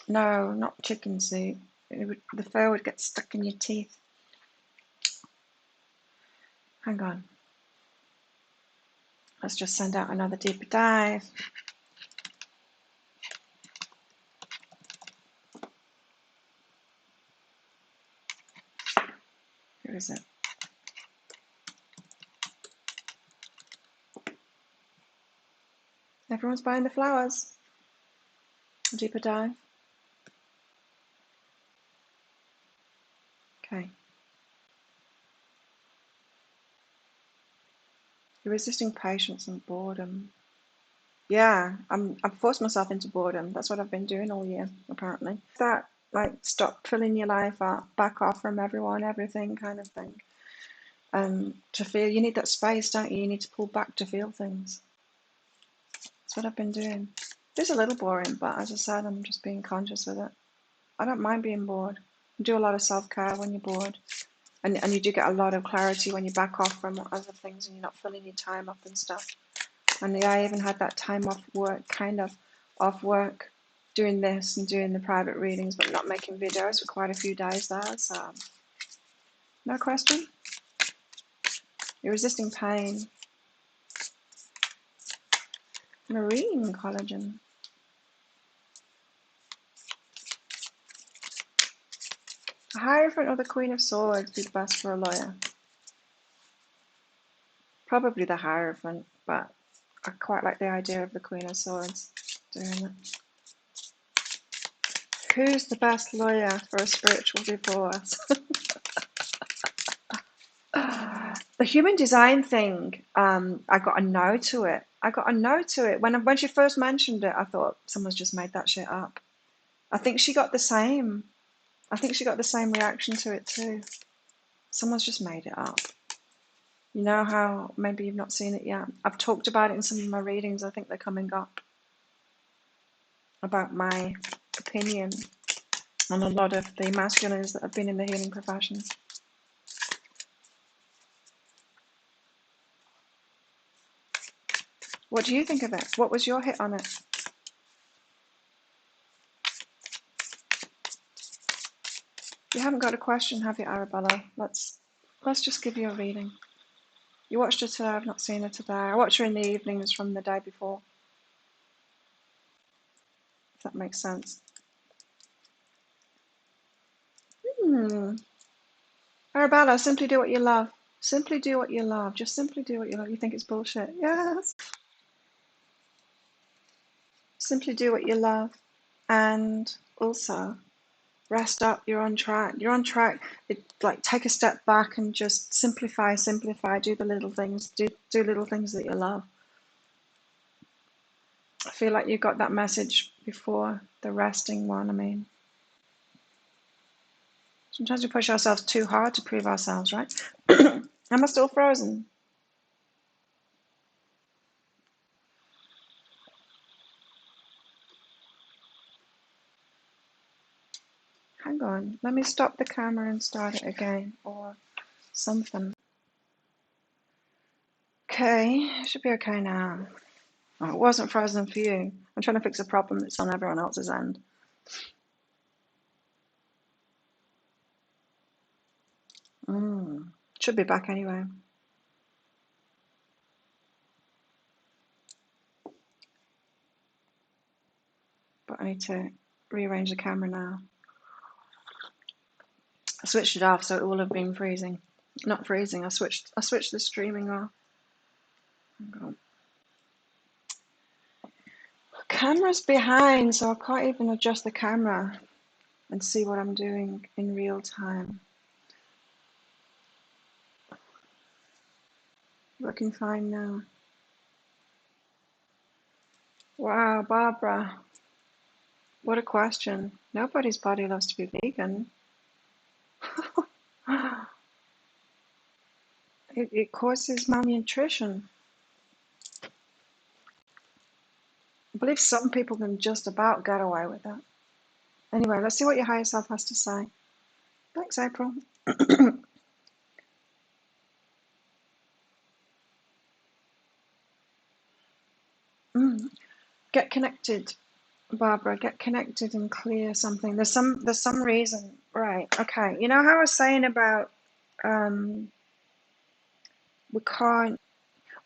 No, not chicken soup. The fur would get stuck in your teeth. Hang on. Let's just send out another deeper dive. Where is it? Everyone's buying the flowers. A deeper dive. Okay. You're resisting patience and boredom. Yeah, I've forced myself into boredom. That's what I've been doing all year, apparently. That, like, stop filling your life up, back off from everyone, everything kind of thing. To feel, you need that space, don't you? You need to pull back to feel things. That's what I've been doing. It's a little boring, but as I said, I'm just being conscious with it. I don't mind being bored. You do a lot of self-care when you're bored. And you do get a lot of clarity when you back off from other things and you're not filling your time up and stuff. And yeah, I even had that time off work, kind of off work, doing this and doing the private readings, but not making videos for quite a few days there. So, no question. You're resisting pain. Marine collagen. The Hierophant or the Queen of Swords be the best for a lawyer? Probably the Hierophant, but I quite like the idea of the Queen of Swords doing it. Who's the best lawyer for a spiritual divorce? The human design thing, I got a no to it. I got a no to it. When she first mentioned it, I thought someone's just made that shit up. I think she got the same. I think she got the same reaction to it too. Someone's just made it up. You know how maybe you've not seen it yet? I've talked about it in some of my readings. I think they're coming up about my opinion on a lot of the masculines that have been in the healing profession. What do you think of it? What was your hit on it? You haven't got a question, have you, Arabella? Let's just give you a reading. You watched her today. I've not seen her today. I watch her in the evenings from the day before. If that makes sense. Arabella, simply do what you love. Simply do what you love. Just simply do what you love. You think it's bullshit? Yes. Simply do what you love. And also, rest up. You're on track. You're on track. Like, take a step back and just simplify. Do the little things. Do little things that you love. I feel like you got that message before the resting one. I mean, sometimes we push ourselves too hard to prove ourselves, right? Am I still frozen? Hang on. Let me stop the camera and start it again, or something. Okay, it should be okay now. Oh, it wasn't frozen for you. I'm trying to fix a problem that's on everyone else's end. Should be back anyway. But I need to rearrange the camera now. I switched it off, so it will have been freezing. Not freezing. I switched the streaming off. Camera's behind, so I can't even adjust the camera and see what I'm doing in real time. Looking fine now. Wow, Barbara. What a question. Nobody's body loves to be vegan. It causes malnutrition. I believe some people can just about get away with that. Anyway, let's see what your higher self has to say. Thanks, April. Get connected, Barbara. Get connected and clear something. There's some reason, right? Okay. You know how I was saying about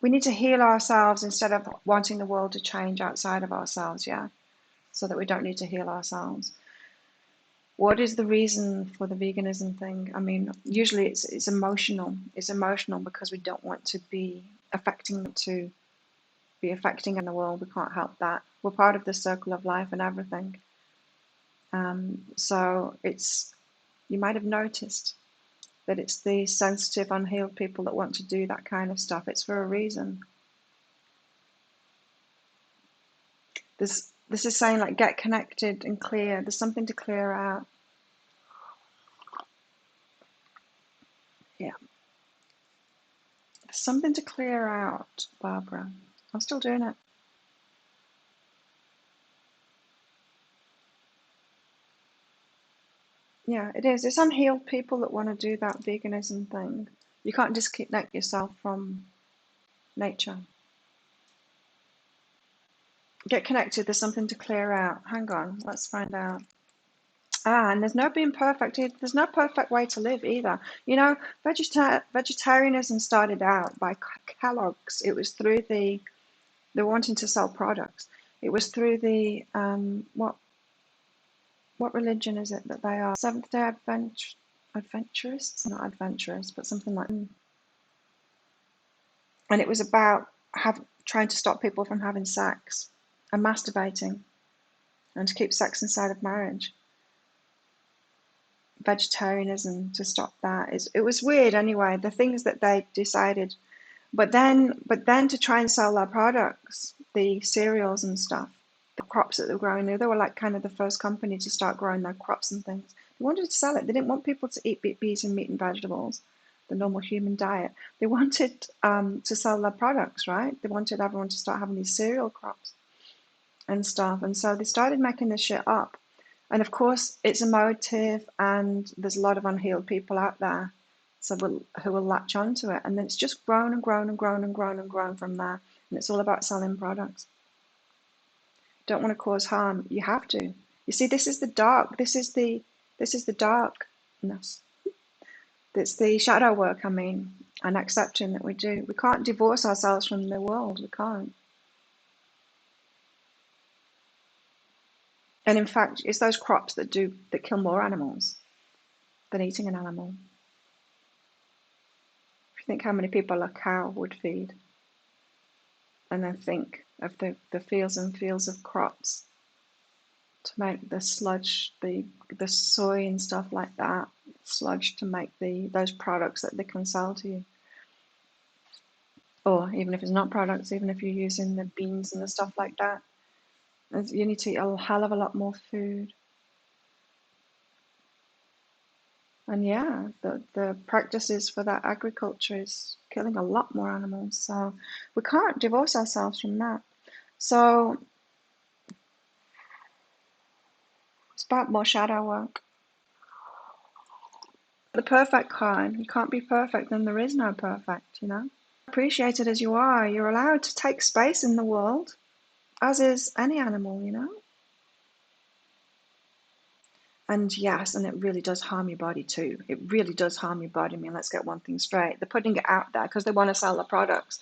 we need to heal ourselves instead of wanting the world to change outside of ourselves, yeah? So that we don't need to heal ourselves. What is the reason for the veganism thing? I mean, usually it's emotional. It's emotional because we don't want to be affecting the world. We can't help that. We're part of the circle of life and everything. So you might have noticed that it's the sensitive, unhealed people that want to do that kind of stuff. It's for a reason. This is saying, like, get connected and clear. There's something to clear out. Yeah. There's something to clear out, Barbara. I'm still doing it. Yeah, it is. It's unhealed people that want to do that veganism thing. You can't disconnect yourself from nature. Get connected. There's something to clear out. Hang on. Let's find out. And there's no being perfect. There's no perfect way to live either. You know, vegetarianism started out by Kellogg's. It was through they're wanting to sell products. It was through the what religion is it that they are? Seventh Day Adventurists, not adventurous, but something like that. And it was about trying to stop people from having sex and masturbating, and to keep sex inside of marriage. vegetarianism to stop that. It was weird anyway, the things that they decided. But then to try and sell their products, the cereals and stuff, the crops that they were growing, they were like kind of the first company to start growing their crops and things. They wanted to sell it. They didn't want people to eat beans and meat and vegetables, the normal human diet. They wanted to sell their products, right? They wanted everyone to start having these cereal crops and stuff. And so they started making this shit up. And of course, it's emotive, and there's a lot of unhealed people out there, who will latch onto it. And then it's just grown and grown and grown and grown and grown from there. And it's all about selling products. Don't want to cause harm. You have to. You see, this is the dark. This is the darkness. It's the shadow work, I mean, and accepting that we do. We can't divorce ourselves from the world. We can't. And in fact, it's those crops that kill more animals than eating an animal. If you think how many people a cow would feed, and then think of the fields and fields of crops to make the sludge, the soy and stuff like that, sludge to make those products that they can sell to you. Or even if it's not products, even if you're using the beans and the stuff like that, you need to eat a hell of a lot more food. And yeah, the practices for that agriculture is killing a lot more animals. So we can't divorce ourselves from that. So it's about more shadow work. The perfect kind. You can't be perfect, then there is no perfect, you know? Appreciated as you are, you're allowed to take space in the world, as is any animal, you know? And yes, and it really does harm your body too. It really does harm your body. I mean, let's get one thing straight. They're putting it out there because they want to sell their products.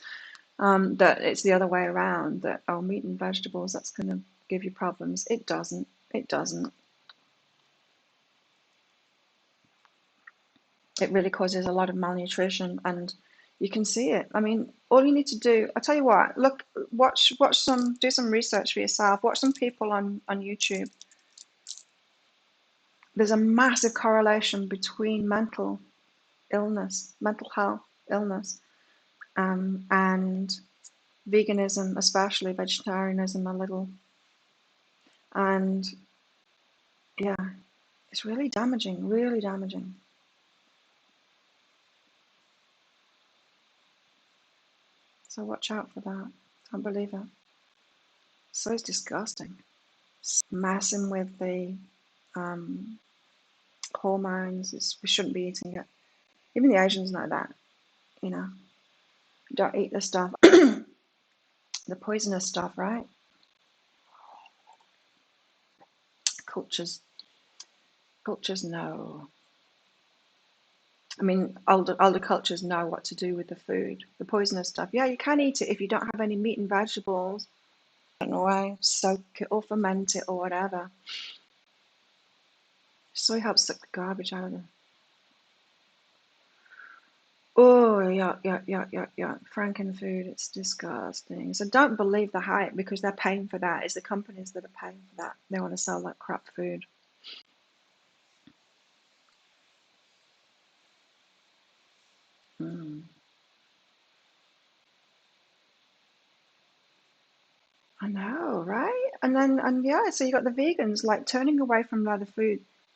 That it's the other way around, that, oh, meat and vegetables, that's going to give you problems. It doesn't. It doesn't. It really causes a lot of malnutrition, and you can see it. I mean, all you need to do, I tell you what, look, do some research for yourself. Watch some people on YouTube. There's a massive correlation between mental health illness, and veganism, especially vegetarianism a little. And yeah, it's really damaging, really damaging. So watch out for that. Can't believe it. So it's disgusting. Messing with the hormones. We shouldn't be eating it. Even the Asians know that, you know. Don't eat the stuff, the poisonous stuff, right? Cultures know. I mean, older cultures know what to do with the food, the poisonous stuff. Yeah, you can eat it if you don't have any meat and vegetables. Don't know why, soak it or ferment it or whatever. Soy helps suck the garbage out of them. Oh, yuck, yuck, yuck, yuck, yuck. Frankenfood, it's disgusting. So don't believe the hype, because they're paying for that. It's the companies that are paying for that. They want to sell that crap food. Mm. I know, right? And yeah, so you got the vegans like turning away from leather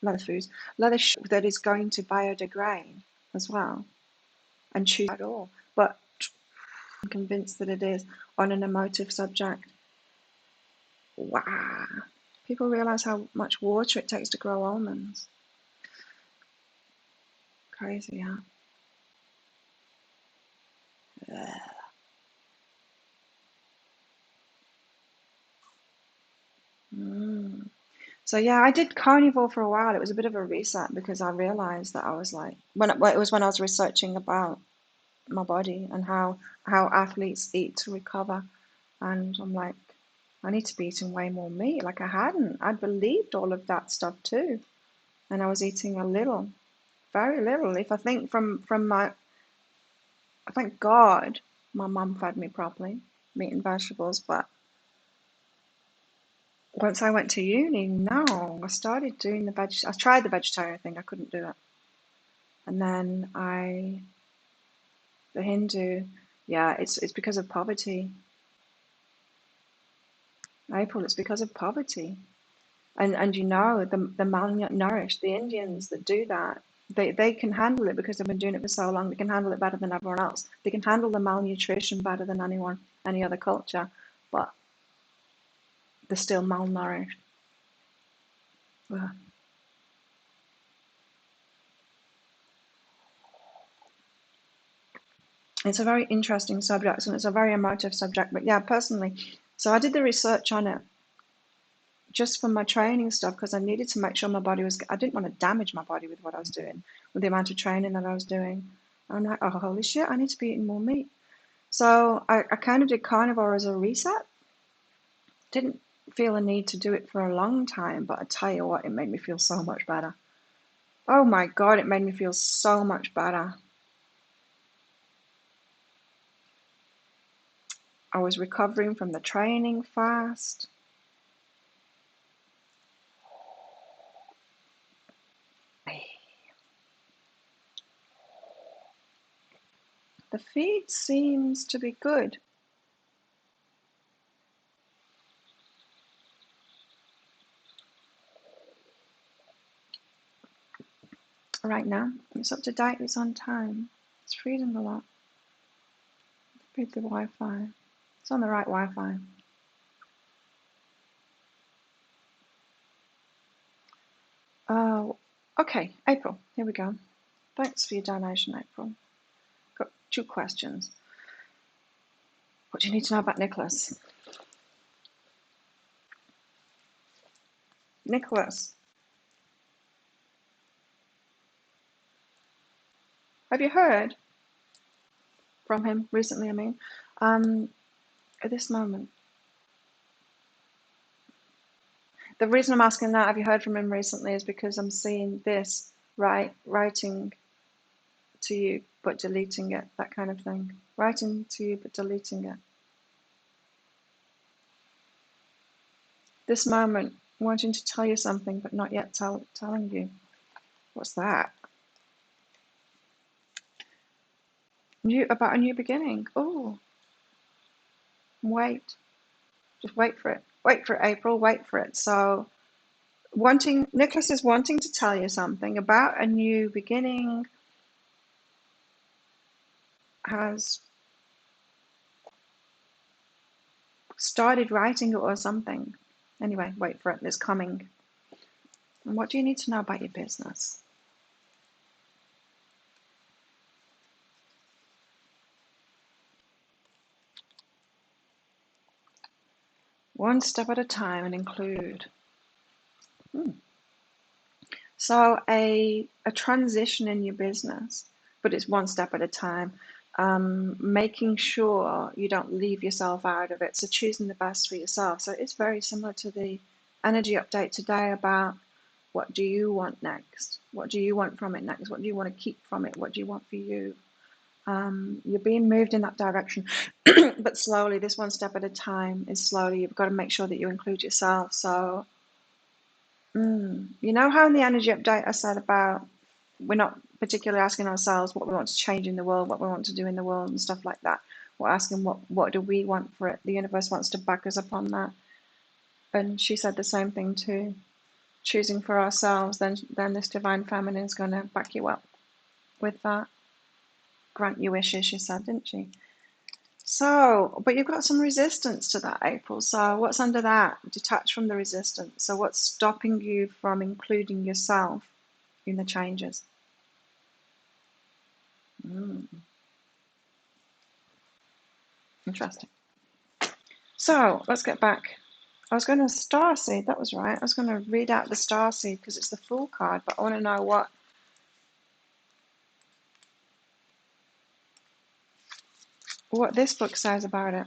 that is going to biodegrade as well, and choose at all. But I'm convinced that it is on an emotive subject. Wow. People realize how much water it takes to grow almonds. Crazy, huh? Mm. So yeah, I did carnivore for a while. It was a bit of a reset, because I realized that I was like, it was when I was researching about my body and how athletes eat to recover, and I'm like, I need to be eating way more meat. Like I'd believed all of that stuff too, and I was eating a little, very little. If I think from my, I thank God my mum fed me properly, meat and vegetables, but Once I went to uni, no, I started doing I tried the vegetarian thing, I couldn't do it. And then the Hindu, yeah, it's because of poverty. April, it's because of poverty. And you know, the malnourished, the Indians that do that, they can handle it because they've been doing it for so long. They can handle it better than everyone else. They can handle the malnutrition better than any other culture, but they're still malnourished. Ugh. It's a very interesting subject and it's a very emotive subject. But yeah, personally, so I did the research on it just for my training stuff because I needed to make sure my body was, I didn't want to damage my body with what I was doing, with the amount of training that I was doing. I'm like, oh, holy shit, I need to be eating more meat. So I kind of did carnivore as a reset. Didn't feel a need to do it for a long time, but I tell you what, it made me feel so much better. Oh my God, it made me feel so much better. I was recovering from the training fast. The feed seems to be good. Right now, it's up to date, it's on time. It's freezing a lot. Feed the Wi-Fi. It's on the right Wi-Fi. Oh, okay, April, here we go. Thanks for your donation, April. Got 2 questions. What do you need to know about Nicholas? Nicholas, have you heard from him recently? I mean, at this moment. The reason I'm asking that, have you heard from him recently, is because I'm seeing this writing to you but deleting it, that kind of thing. Writing to you but deleting it. This moment, wanting to tell you something but not yet telling you. What's that? About a new beginning. Oh, wait. Just wait for it. Wait for it, April. Wait for it. So, Nicholas is wanting to tell you something about a new beginning. Has started writing it or something. Anyway, wait for it. It's coming. And what do you need to know about your business? One step at a time and include. So a transition in your business, but it's one step at a time. Making sure you don't leave yourself out of it. So choosing the best for yourself. So it's very similar to the energy update today about what do you want next? What do you want from it next? What do you want to keep from it? What do you want for you? You're being moved in that direction, but slowly, this one step at a time is slowly. You've got to make sure that you include yourself. So, you know how in the energy update I said about we're not particularly asking ourselves what we want to change in the world, what we want to do in the world, and stuff like that. We're asking what do we want for it. The universe wants to back us up on that. And she said the same thing too. Choosing for ourselves, then this divine feminine is going to back you up with that. Grant you wishes, she said, didn't she? So, but you've got some resistance to that, April. So, what's under that? Detach from the resistance. So, what's stopping you from including yourself in the changes? Interesting. So, let's get back. I was going to star seed, that was right. I was going to read out the star seed because it's the Fool card, but I want to know what this book says about it.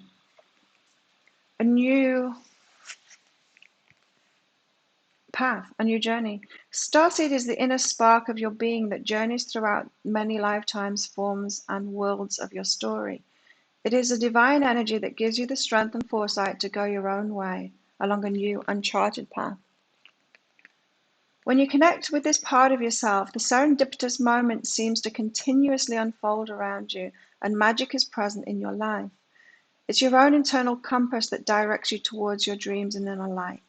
A new path, a new journey. Starseed is the inner spark of your being that journeys throughout many lifetimes, forms, and worlds of your story. It is a divine energy that gives you the strength and foresight to go your own way. along a new, uncharted path. When you connect with this part of yourself, the serendipitous moment seems to continuously unfold around you, and magic is present in your life. It's your own internal compass that directs you towards your dreams and inner light.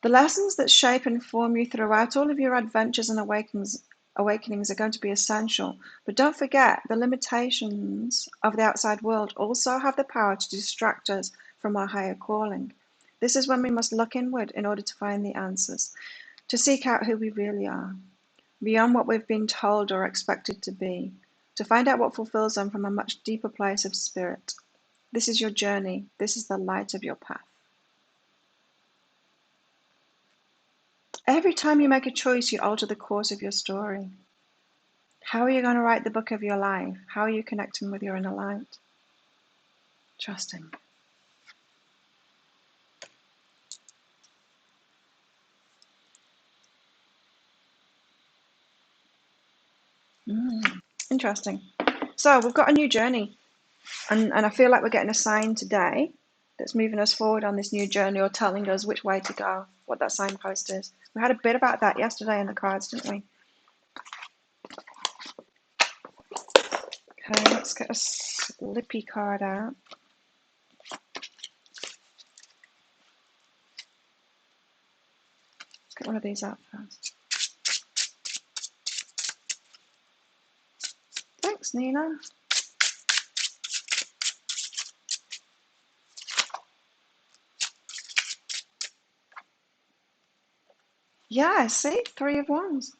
The lessons that shape and form you throughout all of your adventures and awakenings are going to be essential, but don't forget the limitations of the outside world also have the power to distract us from our higher calling. This is when we must look inward in order to find the answers, to seek out who we really are, beyond what we've been told or expected to be, to find out what fulfills them from a much deeper place of spirit. This is your journey. This is the light of your path. Every time you make a choice, you alter the course of your story. How are you going to write the book of your life? How are you connecting with your inner light? Trusting. Interesting. So we've got a new journey, and I feel like we're getting a sign today that's moving us forward on this new journey, or telling us which way to go, what that signpost is. We had a bit about that yesterday in the cards, didn't we? Okay, let's get a slippy card out. Let's get one of these out first. Thanks, Nina. Yeah, see? 3 of Wands.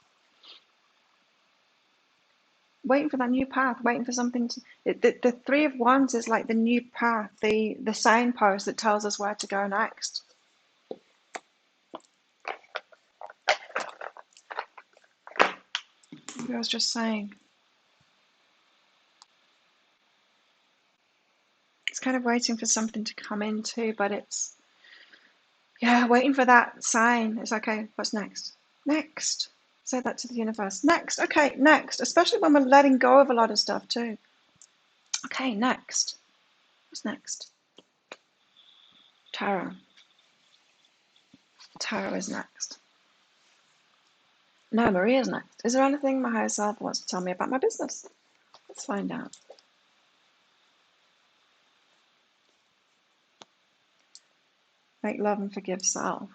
Waiting for that new path, waiting for something to... The 3 of Wands is like the new path, the signpost that tells us where to go next. Maybe I was just saying. It's kind of waiting for something to come in too, but it's... Yeah, waiting for that sign. It's like, okay, what's next? Next. Say that to the universe. Next. Okay, next. Especially when we're letting go of a lot of stuff too. Okay, next. What's next? Tarot. Tarot is next. No, Maria's next. Is there anything my higher self wants to tell me about my business? Let's find out. Make love and forgive self.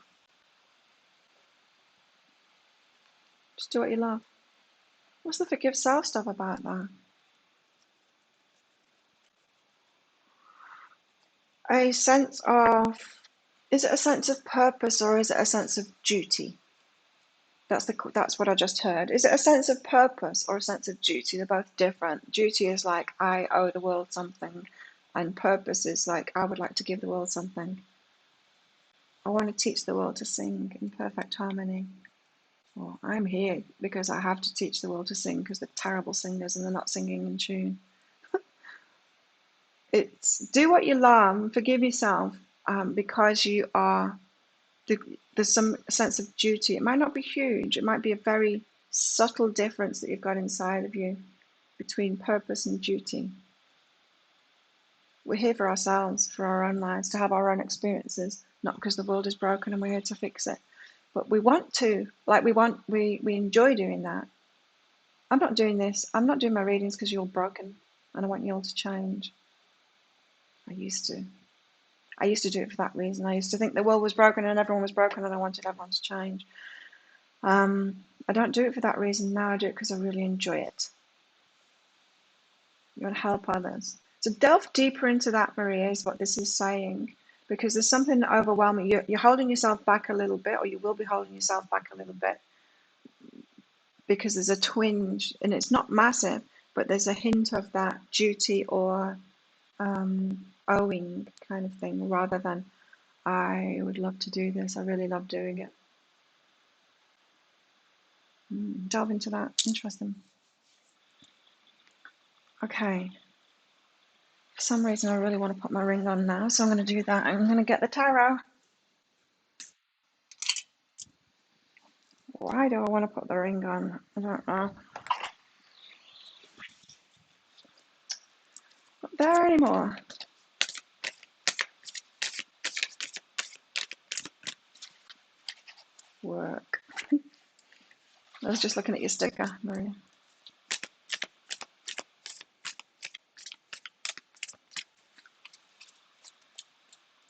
Just do what you love. What's the forgive self stuff about that? A sense of... Is it a sense of purpose or is it a sense of duty? That's what I just heard. Is it a sense of purpose or a sense of duty? They're both different. Duty is like, I owe the world something, and purpose is like, I would like to give the world something. I want to teach the world to sing in perfect harmony. Or I'm here because I have to teach the world to sing because they're terrible singers and they're not singing in tune. It's do what you love, forgive yourself, because you are... There's some sense of duty. It might not be huge. It might be a very subtle difference that you've got inside of you between purpose and duty. We're here for ourselves, for our own lives, to have our own experiences, not because the world is broken and we're here to fix it. But we want to, like we enjoy doing that. I'm not doing this. I'm not doing my readings because you're broken and I want you all to change. I used to do it for that reason. I used to think the world was broken and everyone was broken and I wanted everyone to change. I don't do it for that reason now. I do it because I really enjoy it. You want to help others. So delve deeper into that, Maria, is what this is saying, because there's something overwhelming. You're holding yourself back a little bit, or you will be holding yourself back a little bit, because there's a twinge, and it's not massive, but there's a hint of that duty or owing kind of thing, rather than I would love to do this. I really love doing it. Delve into that. Interesting. Okay. For some reason, I really want to put my ring on now, so I'm going to do that. I'm going to get the tarot. Why do I want to put the ring on? I don't know. Not there anymore. Work. I was just looking at your sticker, Maria.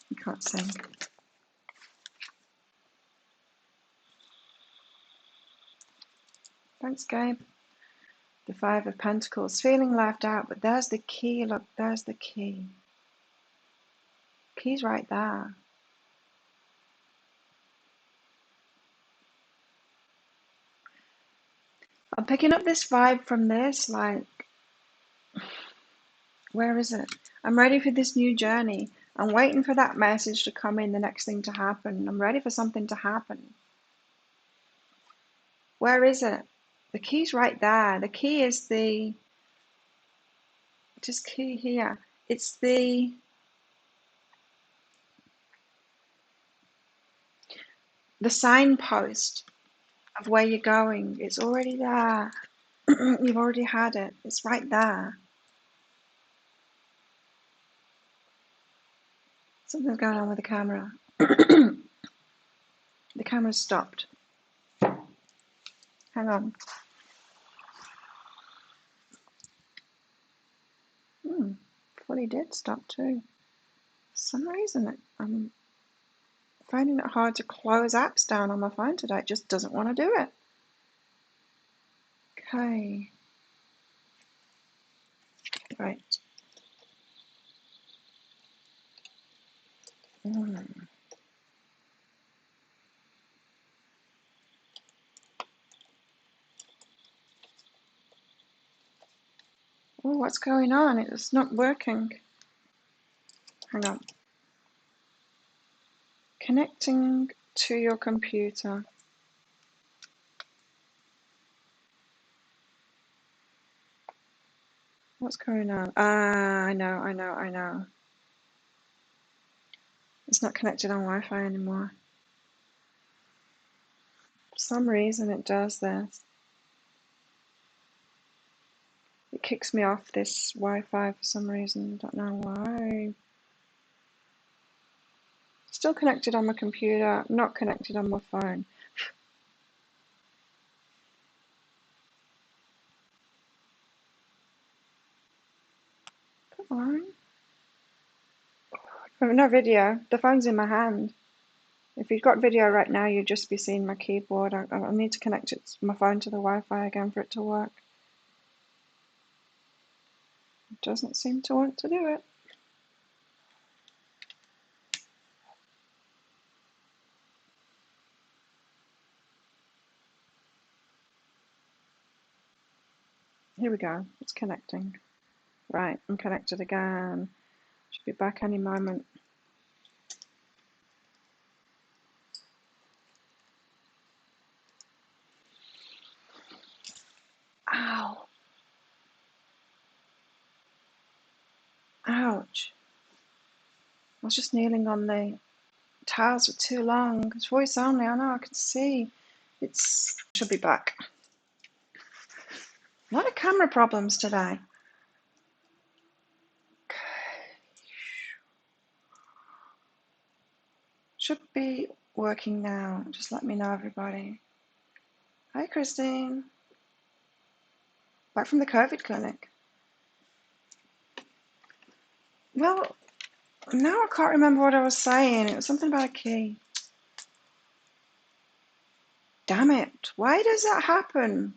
You can't sing. Thanks, Gabe. The Five of Pentacles. Feeling left out, but there's the key. Look, there's the key. Key's right there. I'm picking up this vibe from this, like, where is it? I'm ready for this new journey. I'm waiting for that message to come in, the next thing to happen. I'm ready for something to happen. Where is it? The key's right there. The key is the, just key here. It's the signpost of where you're going. It's already there. You've already had it. It's right there. Something's going on with the camera. The camera's stopped. Hang on. Fully did stop too. For some reason, I'm finding it hard to close apps down on my phone today. It just doesn't want to do it. Okay. Right. Oh, what's going on? It's not working. Hang on. Connecting to your computer. What's going on? I know. It's not connected on Wi-Fi anymore. For some reason it does this. It kicks me off this Wi-Fi for some reason. I don't know why. Still connected on my computer, not connected on my phone. Come on. Oh, no video. The phone's in my hand. If you've got video right now, you'd just be seeing my keyboard. I need to connect my phone to the Wi-Fi again for it to work. It doesn't seem to want to do it. Here we go. It's connecting. Right, I'm connected again. Should be back any moment. Ow. Ouch. I was just kneeling on the tiles for too long. It's voice only. I know, I can see. Should be back. A lot of camera problems today. Should be working now. Just let me know, everybody. Hi, Christine. Back from the COVID clinic. Well, now I can't remember what I was saying. It was something about a key. Damn it. Why does that happen?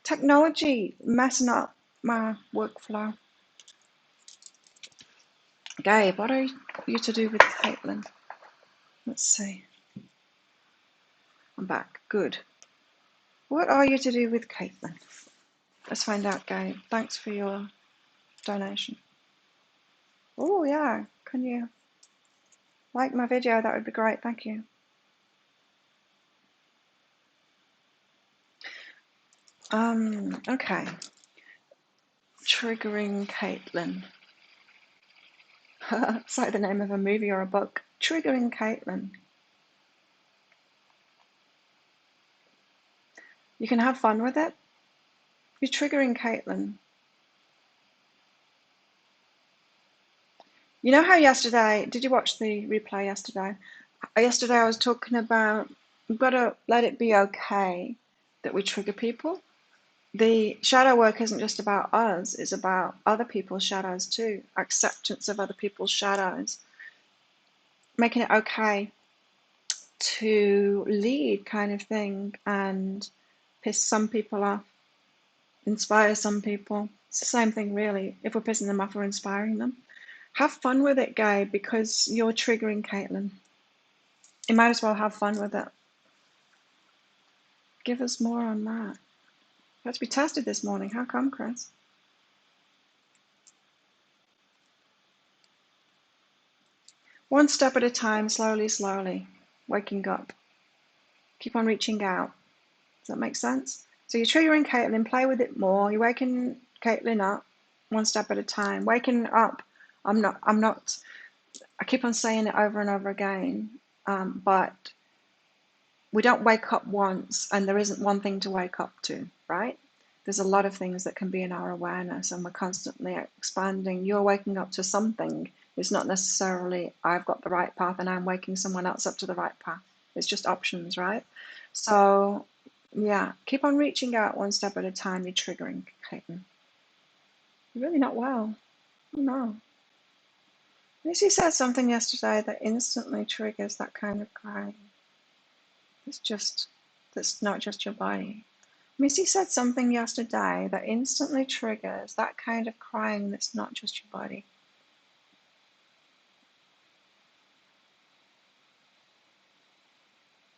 Technology messing up my workflow. Gabe, what are you to do with Caitlin? Let's see. I'm back. Good. What are you to do with Caitlin? Let's find out, Gabe. Thanks for your donation. Oh, yeah. Can you like my video? That would be great. Thank you. Okay. Triggering Caitlin. It's like the name of a movie or a book. Triggering Caitlin. You can have fun with it. You're triggering Caitlin. You know how yesterday, did you watch the replay yesterday? Yesterday I was talking about we've got to let it be okay that we trigger people. The shadow work isn't just about us, it's about other people's shadows too. Acceptance of other people's shadows. Making it okay to lead, kind of thing, and piss some people off, inspire some people. It's the same thing, really. If we're pissing them off, we're inspiring them. Have fun with it, Gabe, because you're triggering Caitlin. You might as well have fun with it. Give us more on that. Had to be tested this morning. How come, Chris? One step at a time, slowly, slowly. Waking up. Keep on reaching out. Does that make sense? So you're triggering Caitlin, play with it more. You're waking Caitlin up one step at a time. Waking up. I keep on saying it over and over again, but we don't wake up once and there isn't one thing to wake up to, right? There's a lot of things that can be in our awareness and we're constantly expanding. You're waking up to something. It's not necessarily I've got the right path and I'm waking someone else up to the right path. It's just options, right? So yeah, keep on reaching out one step at a time. You're triggering, Clayton. You're really not well. Oh no. Missy said something yesterday that instantly triggers that kind of crying. That's not just your body. Missy said something yesterday that instantly triggers that kind of crying that's not just your body.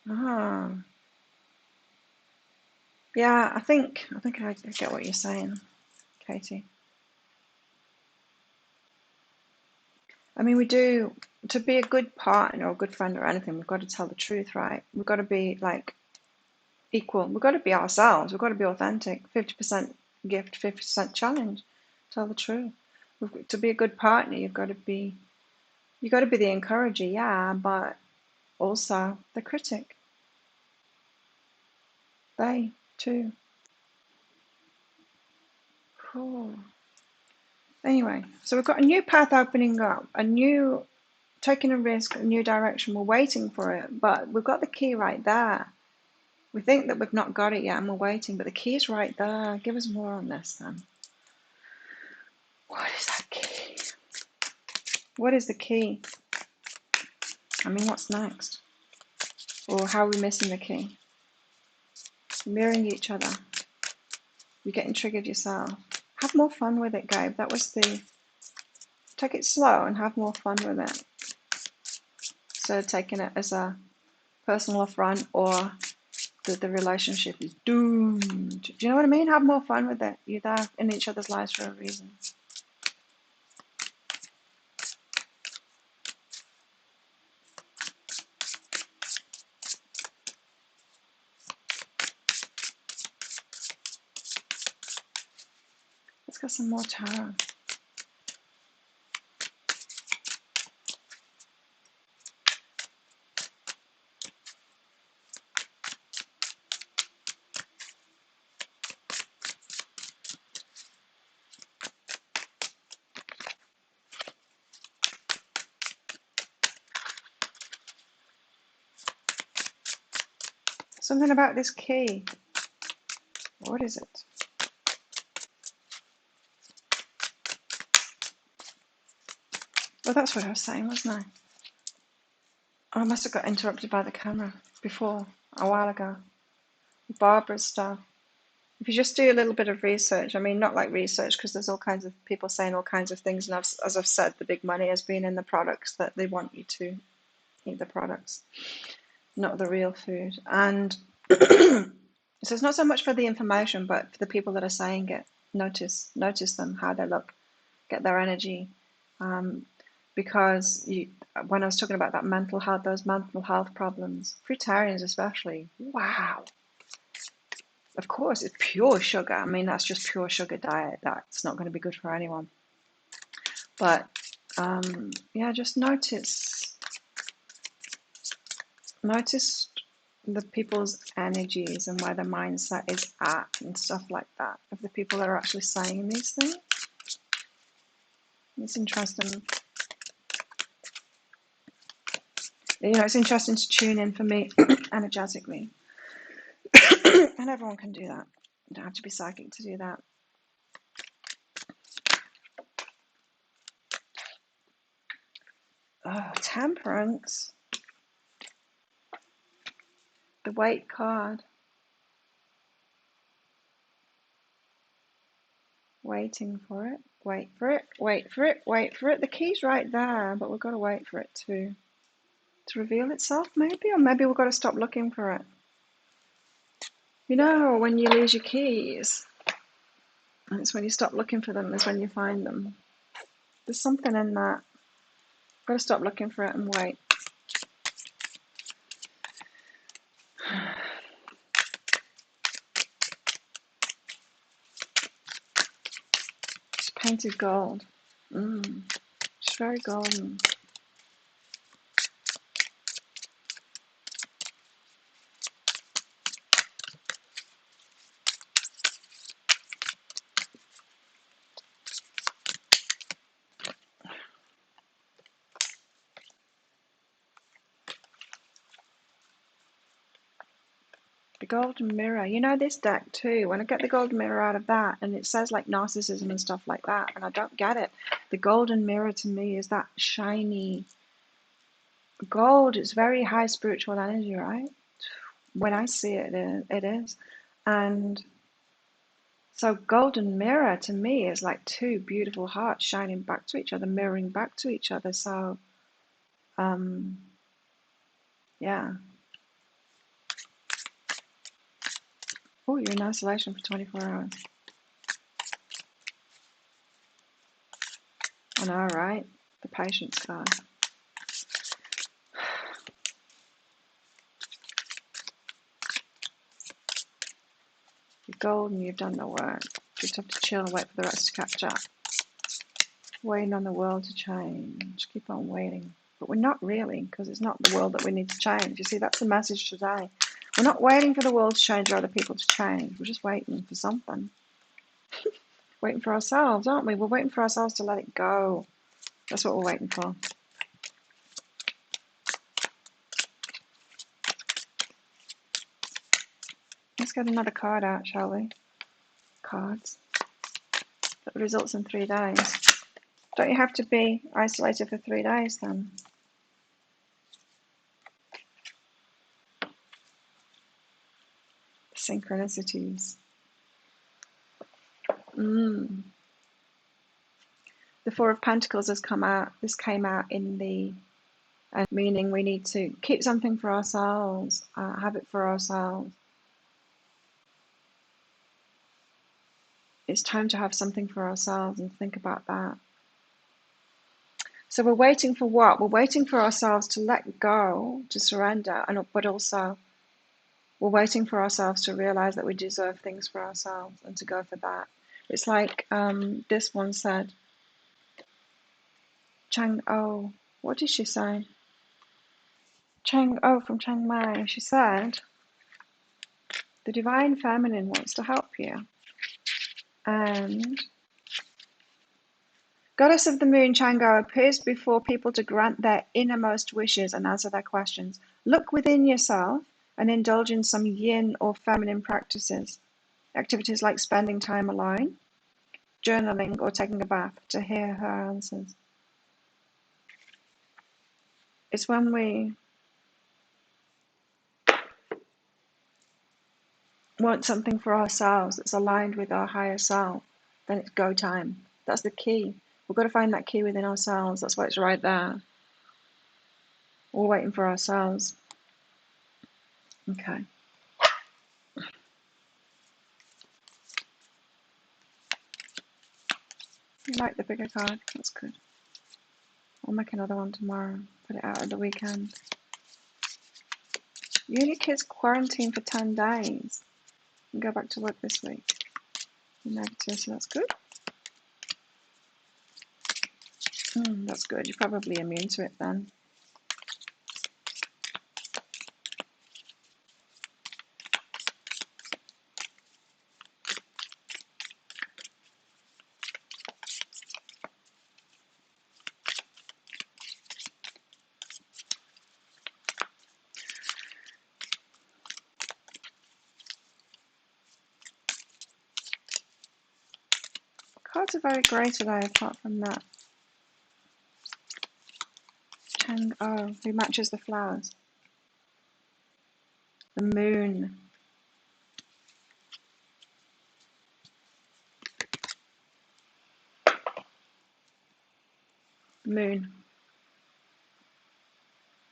Ah, yeah, I think I get what you're saying, Katie. I mean, we do, to be a good partner or a good friend or anything, we've got to tell the truth, right? We've got to be like equal. We've got to be ourselves. We've got to be authentic. 50% gift, 50% challenge. Tell the truth. To be a good partner, you've got to be the encourager, yeah, but also the critic. They too. Cool. Anyway, so we've got a new path opening up, taking a risk, a new direction. We're waiting for it, but we've got the key right there. We think that we've not got it yet and we're waiting, but the key is right there. Give us more on this then. What is that key? What is the key? I mean, what's next? Or how are we missing the key? Mirroring each other. You're getting triggered yourself. Have more fun with it, Gabe. Take it slow and have more fun with it. So taking it as a personal affront or that the relationship is doomed. Do you know what I mean? Have more fun with it. You're there in each other's lives for a reason. Let's get some more tarot. Something about this key. What is it? Well, that's what I was saying, wasn't I? Oh, I must have got interrupted by the camera before, a while ago. Barbara's stuff. If you just do a little bit of research, I mean, not like research, because there's all kinds of people saying all kinds of things, and as I've said, the big money has been in the products that they want you to eat the products, not the real food. And so it's not so much for the information, but for the people that are saying it. Notice them, how they look, get their energy. Because when I was talking about that mental health, those mental health problems, fruitarians especially, wow. Of course, it's pure sugar. I mean, that's just pure sugar diet. That's not going to be good for anyone. But yeah, just notice the people's energies and where their mindset is at and stuff like that, of the people that are actually saying these things. It's interesting. it's interesting to tune in for me energetically. And everyone can do that. You don't have to be psychic to do that. Oh, Temperance. The Wait card. Waiting for it. Wait for it. Wait for it. Wait for it. The key's right there, but we've got to wait for it to reveal itself, maybe? Or maybe we've got to stop looking for it. You know, when you lose your keys, and it's when you stop looking for them, is when you find them. There's something in that. Got to stop looking for it and wait. It's painted gold. It's very golden. The golden mirror. You know this deck too. When I get the golden mirror out of that, and it says like narcissism and stuff like that, and I don't get it. The golden mirror to me is that shiny gold. It's very high spiritual energy, right? When I see it, it is. And so golden mirror to me is like two beautiful hearts shining back to each other, mirroring back to each other. So, yeah. Oh, you're in isolation for 24 hours. I know, right? The patience card. You're golden, you've done the work. Just have to chill and wait for the rest to catch up. Waiting on the world to change. Keep on waiting. But we're not really, because it's not the world that we need to change. You see, that's the message today. We're not waiting for the world to change or other people to change. We're just waiting for something. Waiting for ourselves, aren't we? We're waiting for ourselves to let it go. That's what we're waiting for. Let's get another card out, shall we? Cards. That results in 3 days. Don't you have to be isolated for 3 days then? Synchronicities. The Four of Pentacles has come out. This came out in the meaning we need to keep something for ourselves, have it for ourselves. It's time to have something for ourselves and think about that. So we're waiting for what? We're waiting for ourselves to let go, to surrender, but also we're waiting for ourselves to realize that we deserve things for ourselves and to go for that. It's like this one said, Chang-O, what did she say? Chang-O from Chiang Mai, she said, the Divine Feminine wants to help you. And Goddess of the Moon, Chang-O, appears before people to grant their innermost wishes and answer their questions. Look within yourself and indulge in some yin or feminine practices. Activities like spending time alone, journaling, or taking a bath to hear her answers. It's when we want something for ourselves that's aligned with our higher self, then it's go time. That's the key. We've got to find that key within ourselves. That's why it's right there. We're waiting for ourselves. Okay. You like the bigger card? That's good. I'll make another one tomorrow. Put it out at the weekend. You and your kids quarantine for 10 days. And go back to work this week. Negative, so that's good. That's good. You're probably immune to it then. cards are very grey today, apart from that. Oh, who matches the flowers? The moon. Moon.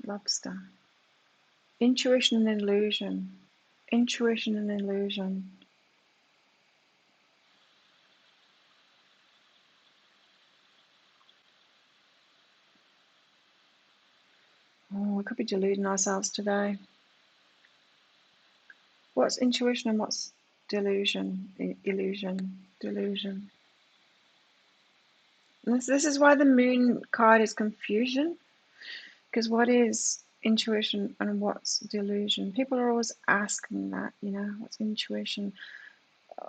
Lobster. Intuition and illusion. Intuition and illusion. Oh, we could be deluding ourselves today. What's intuition and what's delusion? Illusion. Delusion. This is why the moon card is confusion. Because what is intuition and what's delusion? People are always asking that, what's intuition?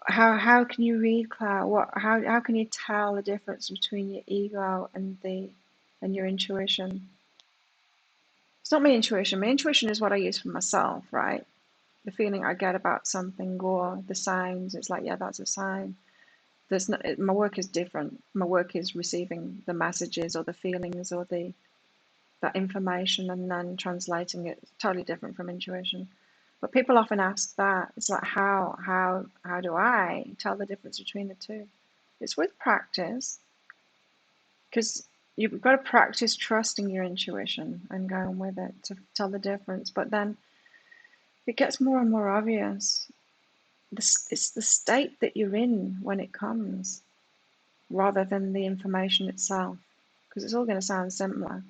How can you read, Claire? How can you tell the difference between your ego and your intuition? It's not my intuition. My intuition is what I use for myself, right? The feeling I get about something or the signs. It's like, yeah, that's a sign. My work is different. My work is receiving the messages or the feelings or that information and then translating it. Totally different from intuition. But people often ask that. It's like, how do I tell the difference between the two? It's with practice, because you've got to practice trusting your intuition and going with it to tell the difference. But then it gets more and more obvious. It's the state that you're in when it comes, rather than the information itself, because it's all going to sound similar.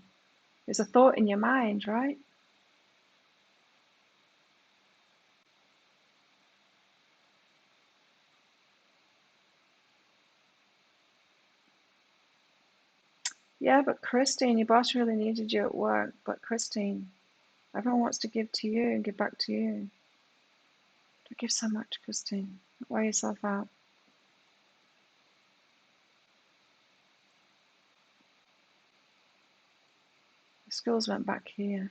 It's a thought in your mind, right? Yeah, but Christine, your boss really needed you at work. But Christine, everyone wants to give to you and give back to you. Don't give so much, Christine. Wear yourself out. The schools went back here.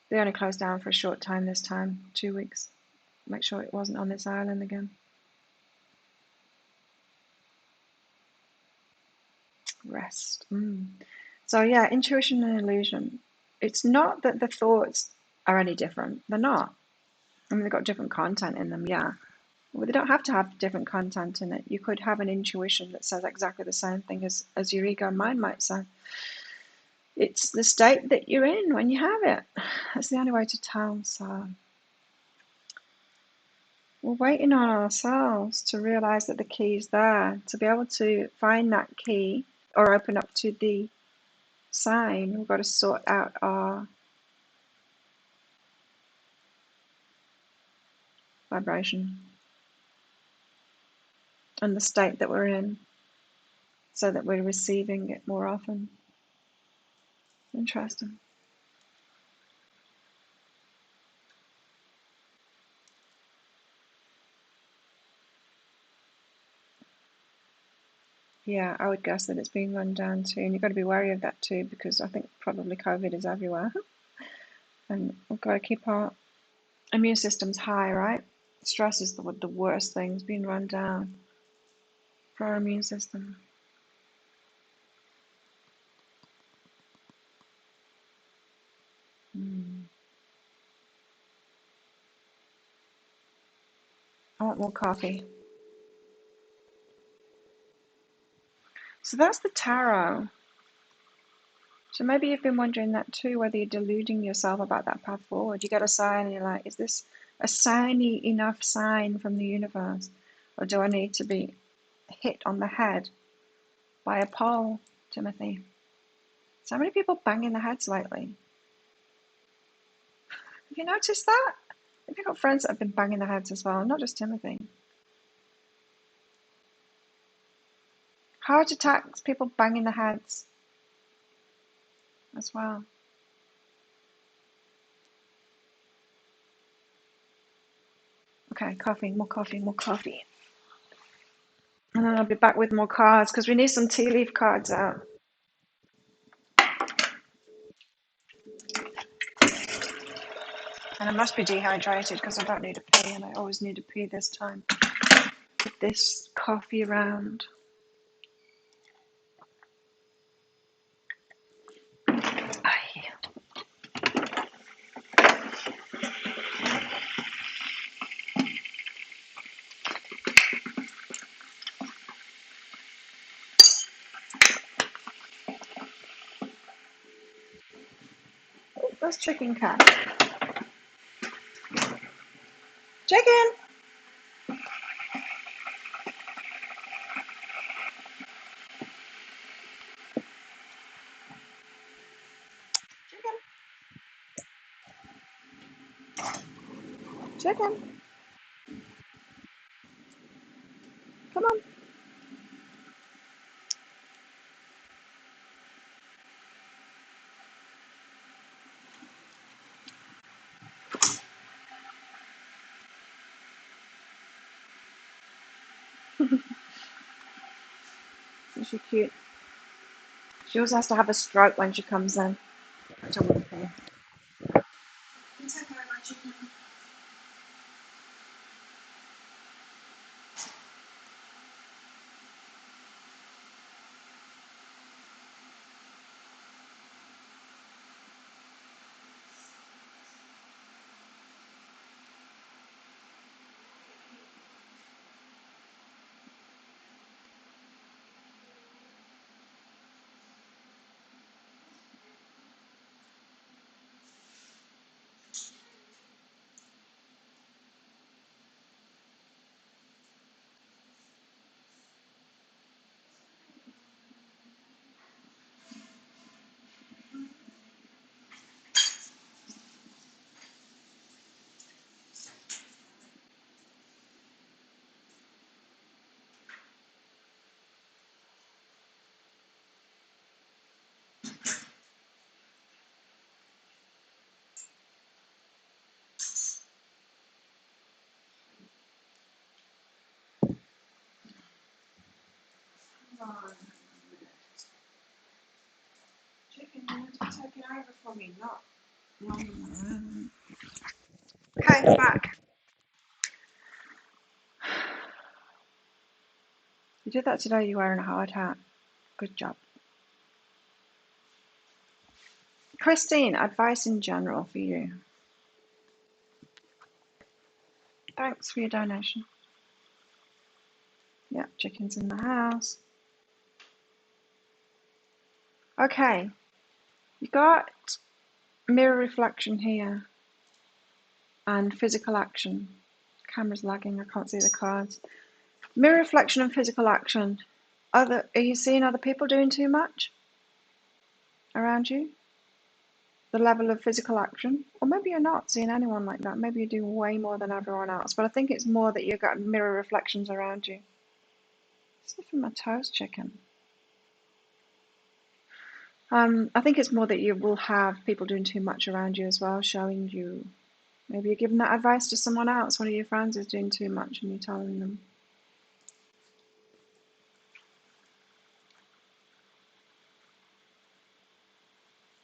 They only closed down for a short time this time, 2 weeks. Make sure it wasn't on this island again. Rest. So yeah, intuition and illusion. It's not that the thoughts are any different. They're not. I mean, they've got different content in them, yeah. Well, they don't have to have different content in it. You could have an intuition that says exactly the same thing as your ego and mind might say. It's the state that you're in when you have it. That's the only way to tell. So we're waiting on ourselves to realize that the key is there. To be able to find that key or open up to the sign, we've got to sort out our vibration and the state that we're in, so that we're receiving it more often. Interesting. Yeah, I would guess that it's being run down too, and you've got to be wary of that too, because I think probably COVID is everywhere, and we've got to keep our immune systems high, right? Stress is the worst thing. It's being run down for our immune system. I want more coffee. So that's the tarot. So maybe you've been wondering that too, whether you're deluding yourself about that path forward. You get a sign and you're like, is this a signy enough sign from the universe? Or do I need to be hit on the head by a pole, Timothy? So many people banging their heads lately. Have you noticed that? Have you got friends that have been banging their heads as well? Not just Timothy. Heart attacks, people banging their heads as well. Okay, coffee, more coffee, more coffee. And then I'll be back with more cards because we need some tea leaf cards out. And I must be dehydrated because I don't need a pee, and I always need a pee this time with this coffee around. Oh, there's chicken cat. Chicken! Chicken! Come on. Isn't she cute? She always has to have a stroke when she comes in. I don't want to pay. It's okay, my chicken. Come on. Chicken, you want to take it over for me? Not. Okay, back. You did that today, you're wearing a hard hat. Good job. Christine, advice in general for you. Thanks for your donation. Yeah, chicken's in the house. Okay, you got mirror reflection here and physical action. Camera's lagging, I can't see the cards. Mirror reflection and physical action. Are you seeing other people doing too much around you? The level of physical action? Or maybe you're not seeing anyone like that. Maybe you do way more than everyone else. But I think it's more that you've got mirror reflections around you. Sniffing my toes, chicken. I think it's more that you will have people doing too much around you as well, showing you. Maybe you're giving that advice to someone else. One of your friends is doing too much and you're telling them.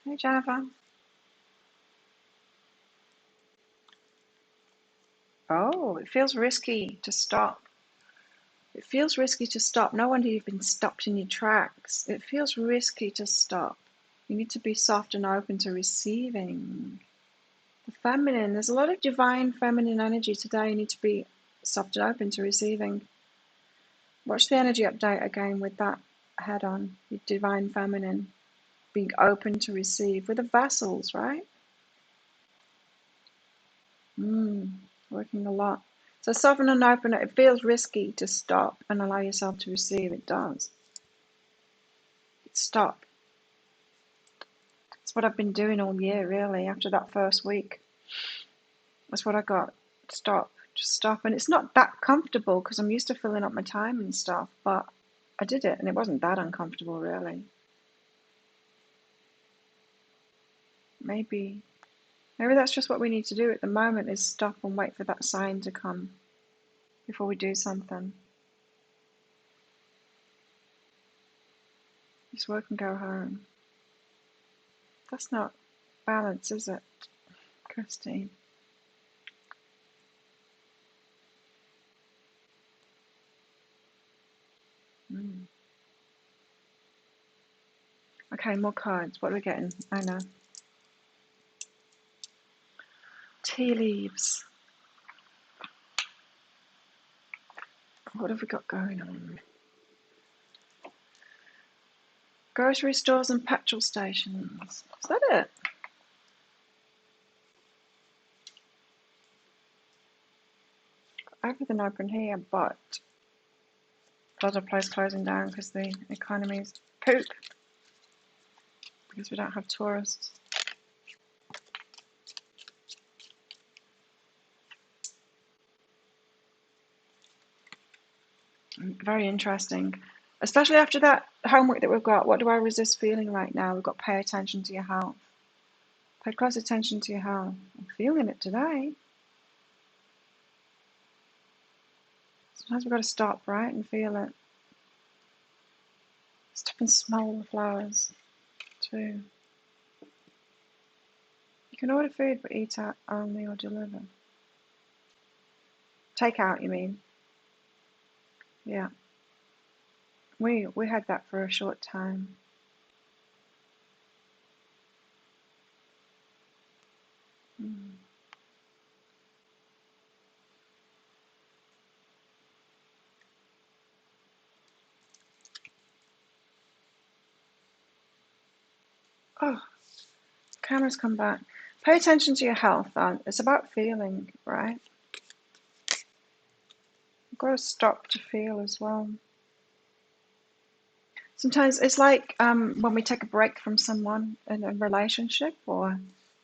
Hey, Jennifer. Oh, it feels risky to stop. It feels risky to stop. No wonder you've been stopped in your tracks. It feels risky to stop. You need to be soft and open to receiving. The feminine, there's a lot of divine feminine energy today. You need to be soft and open to receiving. Watch the energy update again with that head on. Your divine feminine, being open to receive with the vessels, right? Working a lot. So soften and open it. It feels risky to stop and allow yourself to receive. It does. Stop. That's what I've been doing all year, really, after that first week. That's what I got. Stop. Just stop. And it's not that comfortable because I'm used to filling up my time and stuff, but I did it and it wasn't that uncomfortable, really. Maybe that's just what we need to do at the moment, is stop and wait for that sign to come before we do something. Just work and go home. That's not balance, is it, Christine? Okay, more cards. What are we getting? I know. Tea leaves. What have we got going on? Grocery stores and petrol stations. Is that it? Everything open here, but a lot of places closing down because the economy's poop. Because we don't have tourists. Very interesting. Especially after that homework that we've got. What do I resist feeling right now? We've got pay attention to your health. Pay close attention to your health. I'm feeling it today. Sometimes we've got to stop, right, and feel it. Stop and smell the flowers, too. You can order food, but eat out only or deliver. Take out, you mean? Yeah. We had that for a short time. Mm. Oh, camera's come back. Pay attention to your health, then. It's about feeling, right? You've got to stop to feel as well. Sometimes it's like when we take a break from someone in a relationship or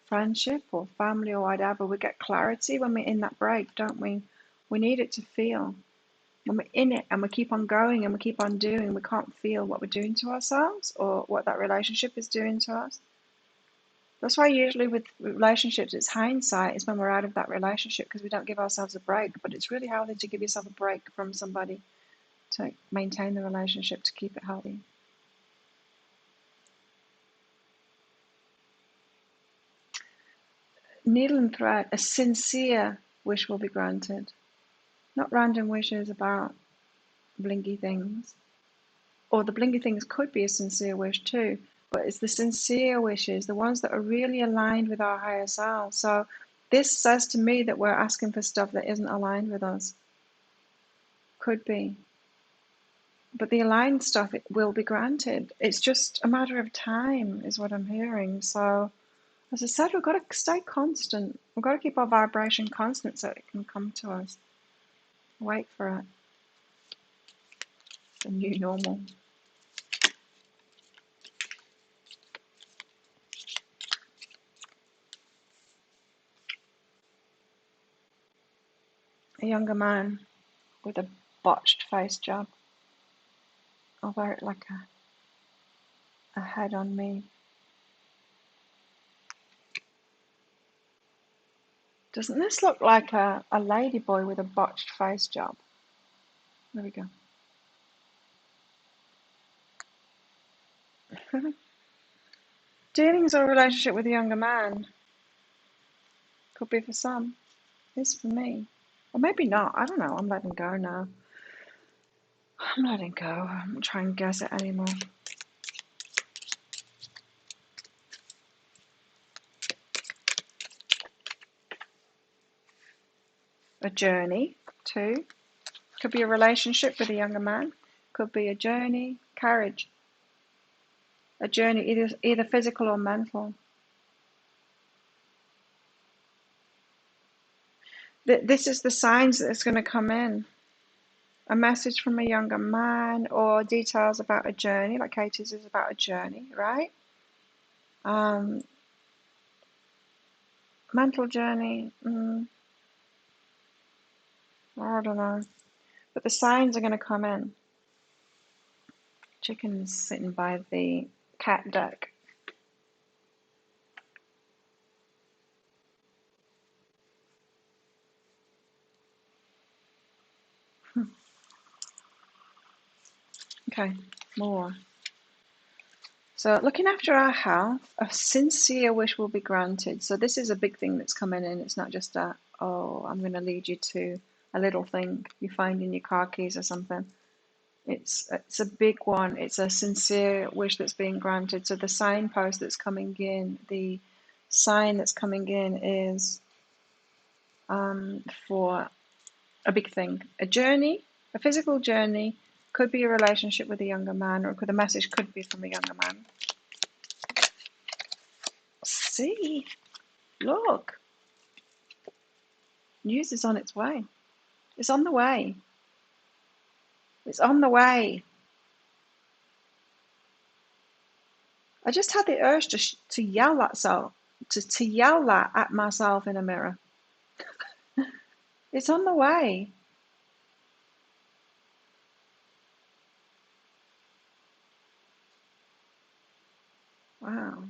friendship or family or whatever, we get clarity when we're in that break, don't we? We need it to feel. When we're in it and we keep on going and we keep on doing, we can't feel what we're doing to ourselves or what that relationship is doing to us. That's why usually with relationships, it's hindsight is when we're out of that relationship because we don't give ourselves a break. But it's really healthy to give yourself a break from somebody to maintain the relationship, to keep it healthy. Needle and thread, a sincere wish will be granted. Not random wishes about blingy things. Or the blingy things could be a sincere wish too, but it's the sincere wishes, the ones that are really aligned with our higher self. So this says to me that we're asking for stuff that isn't aligned with us. Could be. But the aligned stuff, it will be granted. It's just a matter of time, is what I'm hearing. So, as I said, we've got to stay constant. We've got to keep our vibration constant so it can come to us. Wait for it. The new normal. A younger man with a botched face job. I'll wear it like a head on me. Doesn't this look like a lady boy with a botched face job? There we go. Dealings or relationship with a younger man. Could be for some. Is for me. Or maybe not. I don't know. I'm letting go now. I'm letting go. I'm not trying to guess it anymore. A journey, too. Could be a relationship with a younger man. Could be a journey, carriage. A journey, either physical or mental. This is the signs that it's going to come in. A message from a younger man or details about a journey, like Katie's is about a journey, right? Mental journey, I don't know. But the signs are going to come in. Chicken's sitting by the cat deck. Okay, more. So looking after our health, a sincere wish will be granted. So this is a big thing that's coming in. It's not just a, oh, I'm going to lead you to a little thing you find in your car keys or something. It's a big one. It's a sincere wish that's being granted. So the signpost that's coming in, the sign that's coming in is for a big thing, a journey, a physical journey. Could be a relationship with a younger man, or the message could be from a younger man. See, look, news is on its way. It's on the way. It's on the way. I just had the urge to yell that to yell that at myself in a mirror. It's on the way. Wow.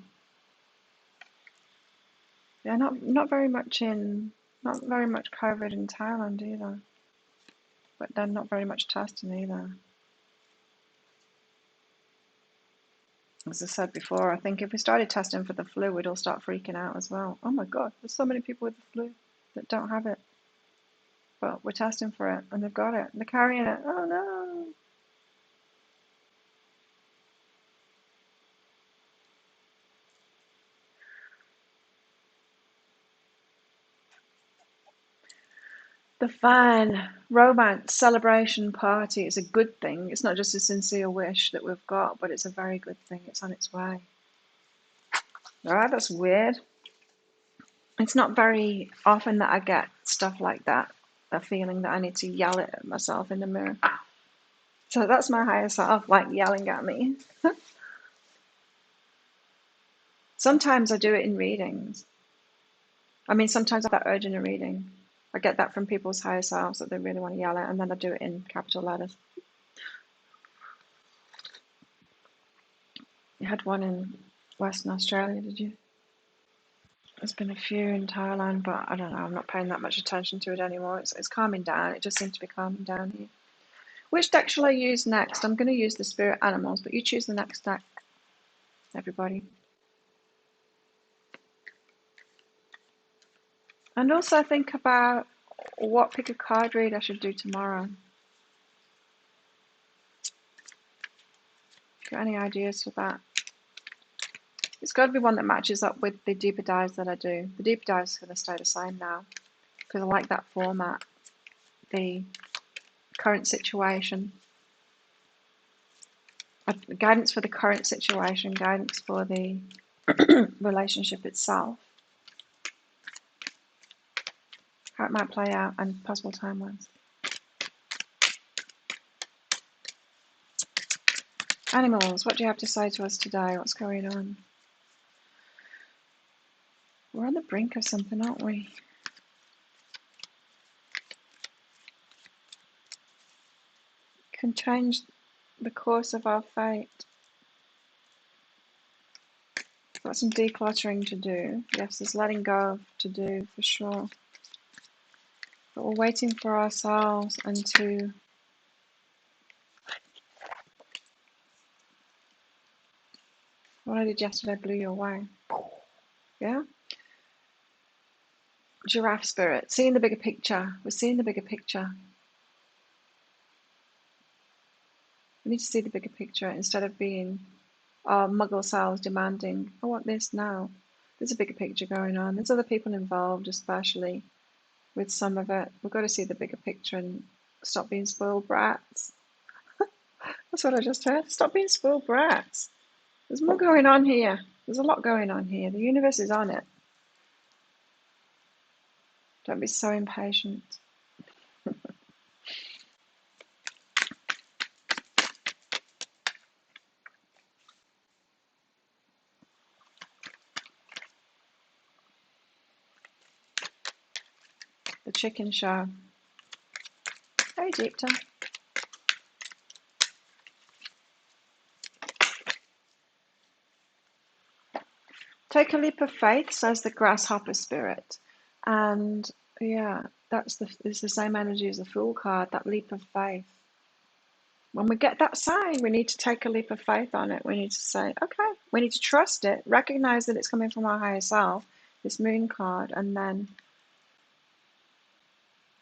Yeah, not very much COVID in Thailand either. But then not very much testing either. As I said before, I think if we started testing for the flu, we'd all start freaking out as well. Oh my God, there's so many people with the flu that don't have it. But we're testing for it and they've got it. They're carrying it. Oh no. The fun, romance, celebration, party is a good thing. It's not just a sincere wish that we've got, but it's a very good thing. It's on its way. Alright, that's weird. It's not very often that I get stuff like that, a feeling that I need to yell it at myself in the mirror. So that's my higher self, like yelling at me. Sometimes I do it in readings. I mean, sometimes I have that urge in a reading. I get that from people's higher selves that they really want to yell at, and then I do it in capital letters. You had one in Western Australia, did you? There's been a few in Thailand, but I don't know. I'm not paying that much attention to it anymore. It's calming down. It just seems to be calming down here. Which deck shall I use next? I'm going to use the spirit animals, but you choose the next deck, everybody. And also think about what pick a card read I should do tomorrow. Got any ideas for that? It's got to be one that matches up with the deeper dives that I do. The deeper dives are going to stay the same now because I like that format. The current situation, guidance for the current situation, guidance for the relationship itself, how it might play out, and possible timelines. Animals, what do you have to say to us today? What's going on? We're on the brink of something, aren't we? Can change the course of our fate. Got some decluttering to do. Yes, there's letting go to do for sure. But we're waiting for ourselves and to what I did yesterday blew you away. Yeah? Giraffe spirit. Seeing the bigger picture. We're seeing the bigger picture. We need to see the bigger picture instead of being our muggle selves demanding, I want this now. There's a bigger picture going on. There's other people involved, especially with some of it. We've got to see the bigger picture and stop being spoiled brats. That's what I just heard. Stop being spoiled brats. There's more going on here. There's a lot going on here. The universe is on it. Don't be so impatient. The chicken show. Hey, Jeepta. Take a leap of faith, says the grasshopper spirit. And yeah, it's the same energy as the Fool card, that leap of faith. When we get that sign, we need to take a leap of faith on it. We need to say, okay, we need to trust it, recognize that it's coming from our higher self, this moon card, and then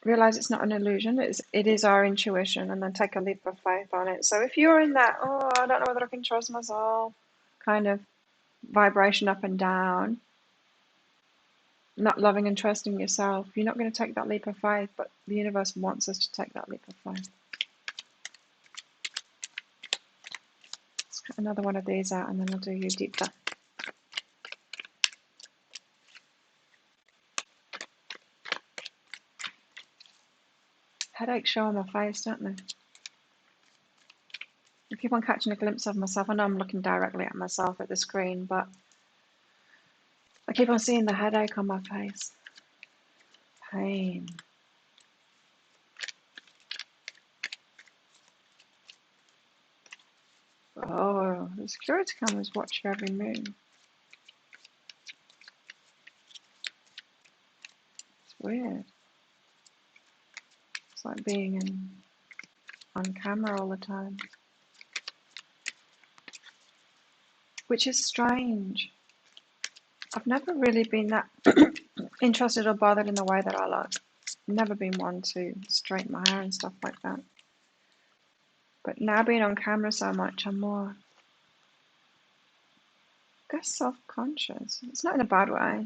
realize it's not an illusion, it is our intuition, and then take a leap of faith on it. So if you're in that, oh, I don't know whether I can trust myself kind of vibration up and down, not loving and trusting yourself, you're not going to take that leap of faith, but the universe wants us to take that leap of faith. Let's cut another one of these out and then I'll do you deeper. Headaches show on my face, don't they? I keep on catching a glimpse of myself. I know I'm looking directly at myself at the screen, but I keep on seeing the headache on my face. Pain. Oh, the security cameras watch your every move. It's weird. It's like being on camera all the time. Which is strange. I've never really been that interested or bothered in the way that I like. Never been one to straighten my hair and stuff like that. But now being on camera so much, I'm more, I guess, self-conscious. It's not in a bad way.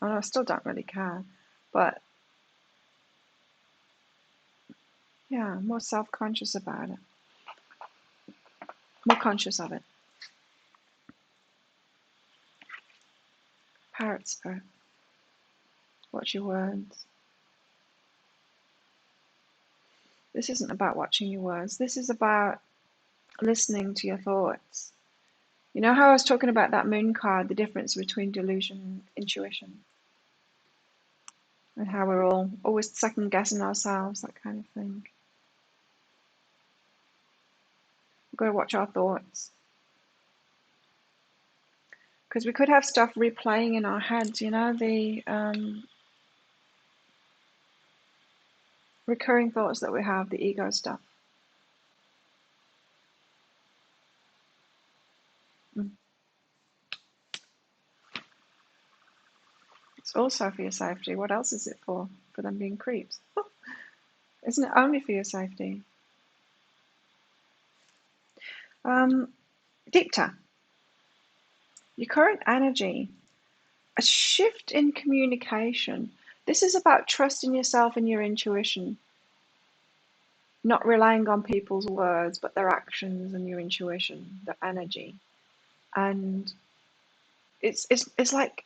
I still don't really care. But yeah, I'm more self-conscious about it. More conscious of it. Parrot spirit. Watch your words. This isn't about watching your words. This is about listening to your thoughts. You know how I was talking about that moon card, the difference between delusion and intuition? And how we're all always second guessing ourselves, that kind of thing. We've got to watch our thoughts. Because we could have stuff replaying in our heads, you know, the recurring thoughts that we have, the ego stuff. It's also for your safety. What else is it for? For them being creeps. Isn't it only for your safety? Dicta, your current energy, a shift in communication. This is about trusting yourself and your intuition, not relying on people's words, but their actions and your intuition, their energy. And it's like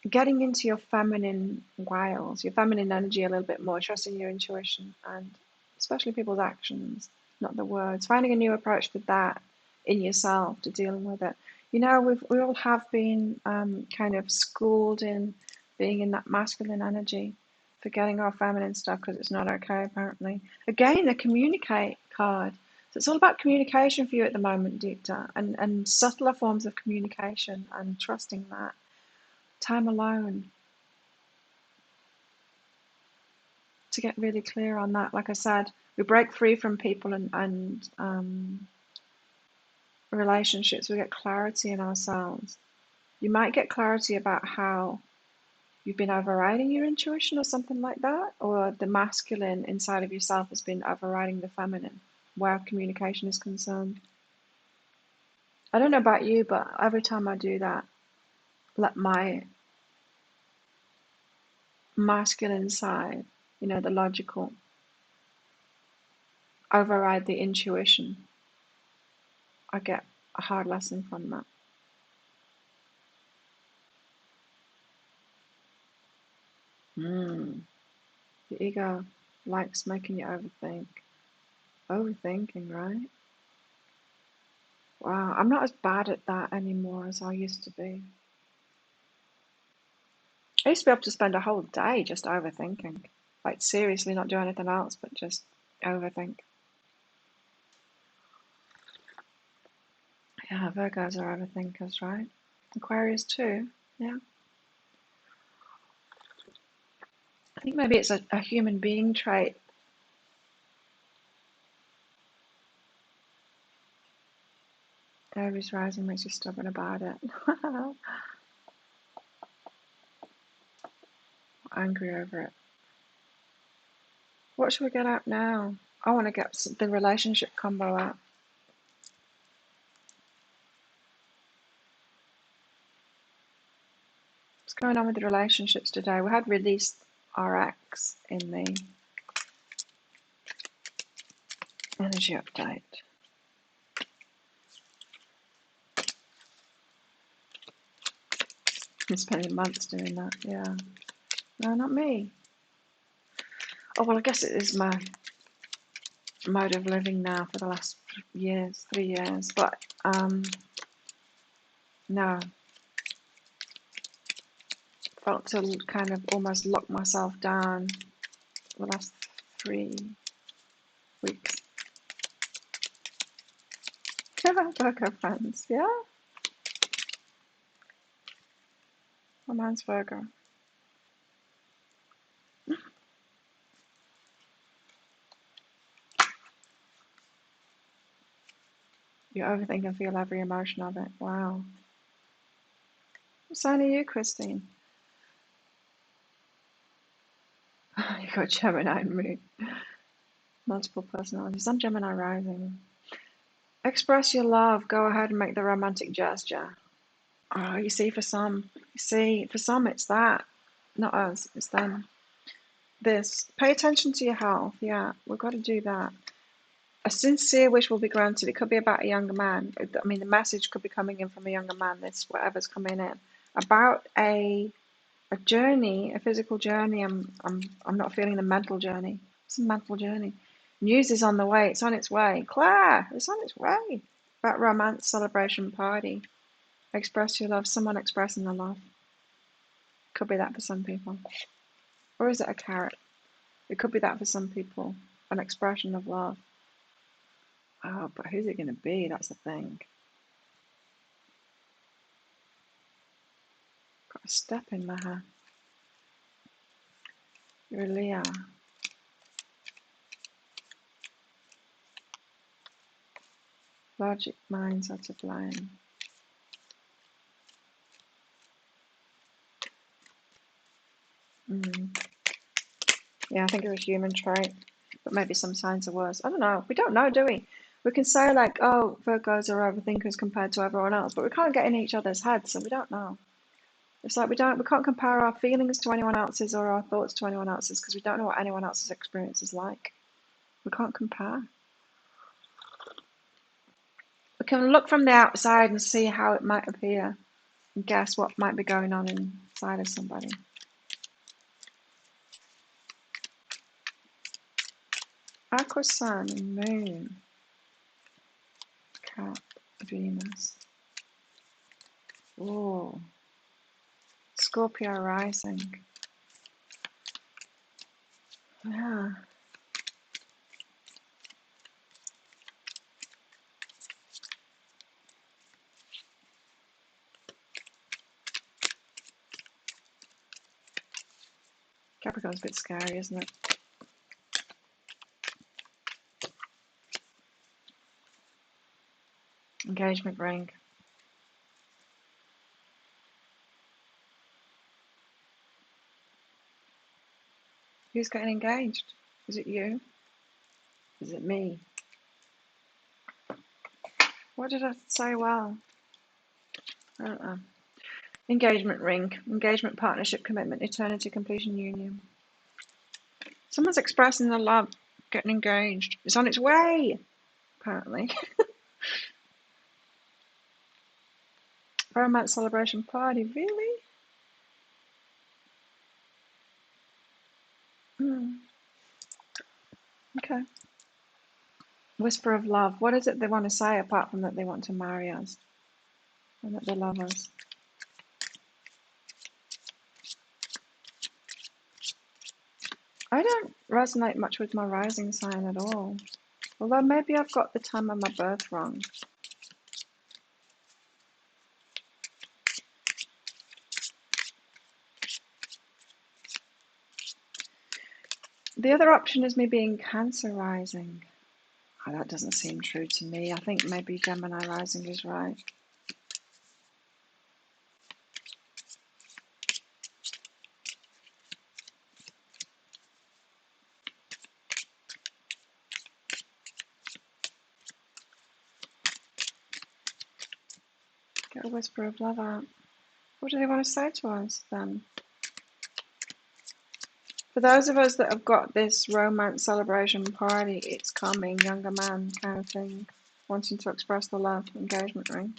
getting into your feminine wiles, your feminine energy a little bit more, trusting your intuition and especially people's actions, not the words. Finding a new approach to that in yourself, to dealing with it. You know, we all have been kind of schooled in being in that masculine energy, forgetting our feminine stuff because it's not okay, apparently. Again, the communicate card. So it's all about communication for you at the moment, Dicta, and subtler forms of communication and trusting that. Time alone to get really clear on that. Like I said, we break free from people and relationships. We get clarity in ourselves. You might get clarity about how you've been overriding your intuition or something like that, or the masculine inside of yourself has been overriding the feminine where communication is concerned. I don't know about you, but every time I do that, let my masculine side, you know, the logical, override the intuition, I get a hard lesson from that. The ego likes making you overthink. Overthinking, right? Wow, I'm not as bad at that anymore as I used to be. I used to be able to spend a whole day just overthinking. Like seriously not do anything else but just overthink. Yeah, Virgos are overthinkers, right? Aquarius too, yeah. I think maybe it's a human being trait. Aries rising makes you stubborn about it. Angry over it. What should we get out now? I want to get the relationship combo out. What's going on with the relationships today? We had released RX in the energy update. I'm spending months doing that, yeah. No, not me. Oh, well, I guess it is my mode of living now for the last 3 years, but no. Felt to kind of almost lock myself down the last 3 weeks. Virgo friends, yeah? My man's Virgo. You overthink and feel every emotion of it. Wow. What sign are you, Christine? You got Gemini moon. Multiple personalities. I'm Gemini rising. Express your love. Go ahead and make the romantic gesture. Oh, you see, for some, it's that. Not us, it's them. This. Pay attention to your health. Yeah, we've got to do that. A sincere wish will be granted. It could be about a younger man. I mean, the message could be coming in from a younger man. This, whatever's coming in, about a journey, a physical journey. I'm not feeling the mental journey. It's a mental journey. News is on the way. It's on its way. Claire, it's on its way. About romance, celebration, party. Express your love. Someone expressing the love. Could be that for some people. Or is it a carrot? It could be that for some people. An expression of love. Oh, but who's it going to be? That's the thing. Got a step in my hair. You're a Leo. Logic minds are to blame. Yeah, I think it's a human trait, but maybe some signs are worse. I don't know. We don't know, do we? We can say like, oh, Virgos are overthinkers compared to everyone else, but we can't get in each other's heads, so we don't know. It's like we can't compare our feelings to anyone else's or our thoughts to anyone else's because we don't know what anyone else's experience is like. We can't compare. We can look from the outside and see how it might appear and guess what might be going on inside of somebody. Aqua Sun and Moon. Cap, Venus. Oh. Scorpio rising. Yeah. Capricorn's a bit scary, isn't it? Engagement ring. Who's getting engaged? Is it you? Is it me? What did I say well? I don't know. Engagement ring. Engagement, partnership, commitment, eternity, completion, union. Someone's expressing their love, getting engaged. It's on its way, apparently. Romance celebration party, really? Okay. Whisper of love. What is it they want to say apart from that they want to marry us and that they love us? I don't resonate much with my rising sign at all. Although maybe I've got the time of my birth wrong. The other option is me being Cancer rising. Oh, that doesn't seem true to me. I think maybe Gemini rising is right. Get a whisper of love out. What do they want to say to us then? For those of us that have got this romance celebration party, it's coming, younger man kind of thing, wanting to express the love, engagement ring.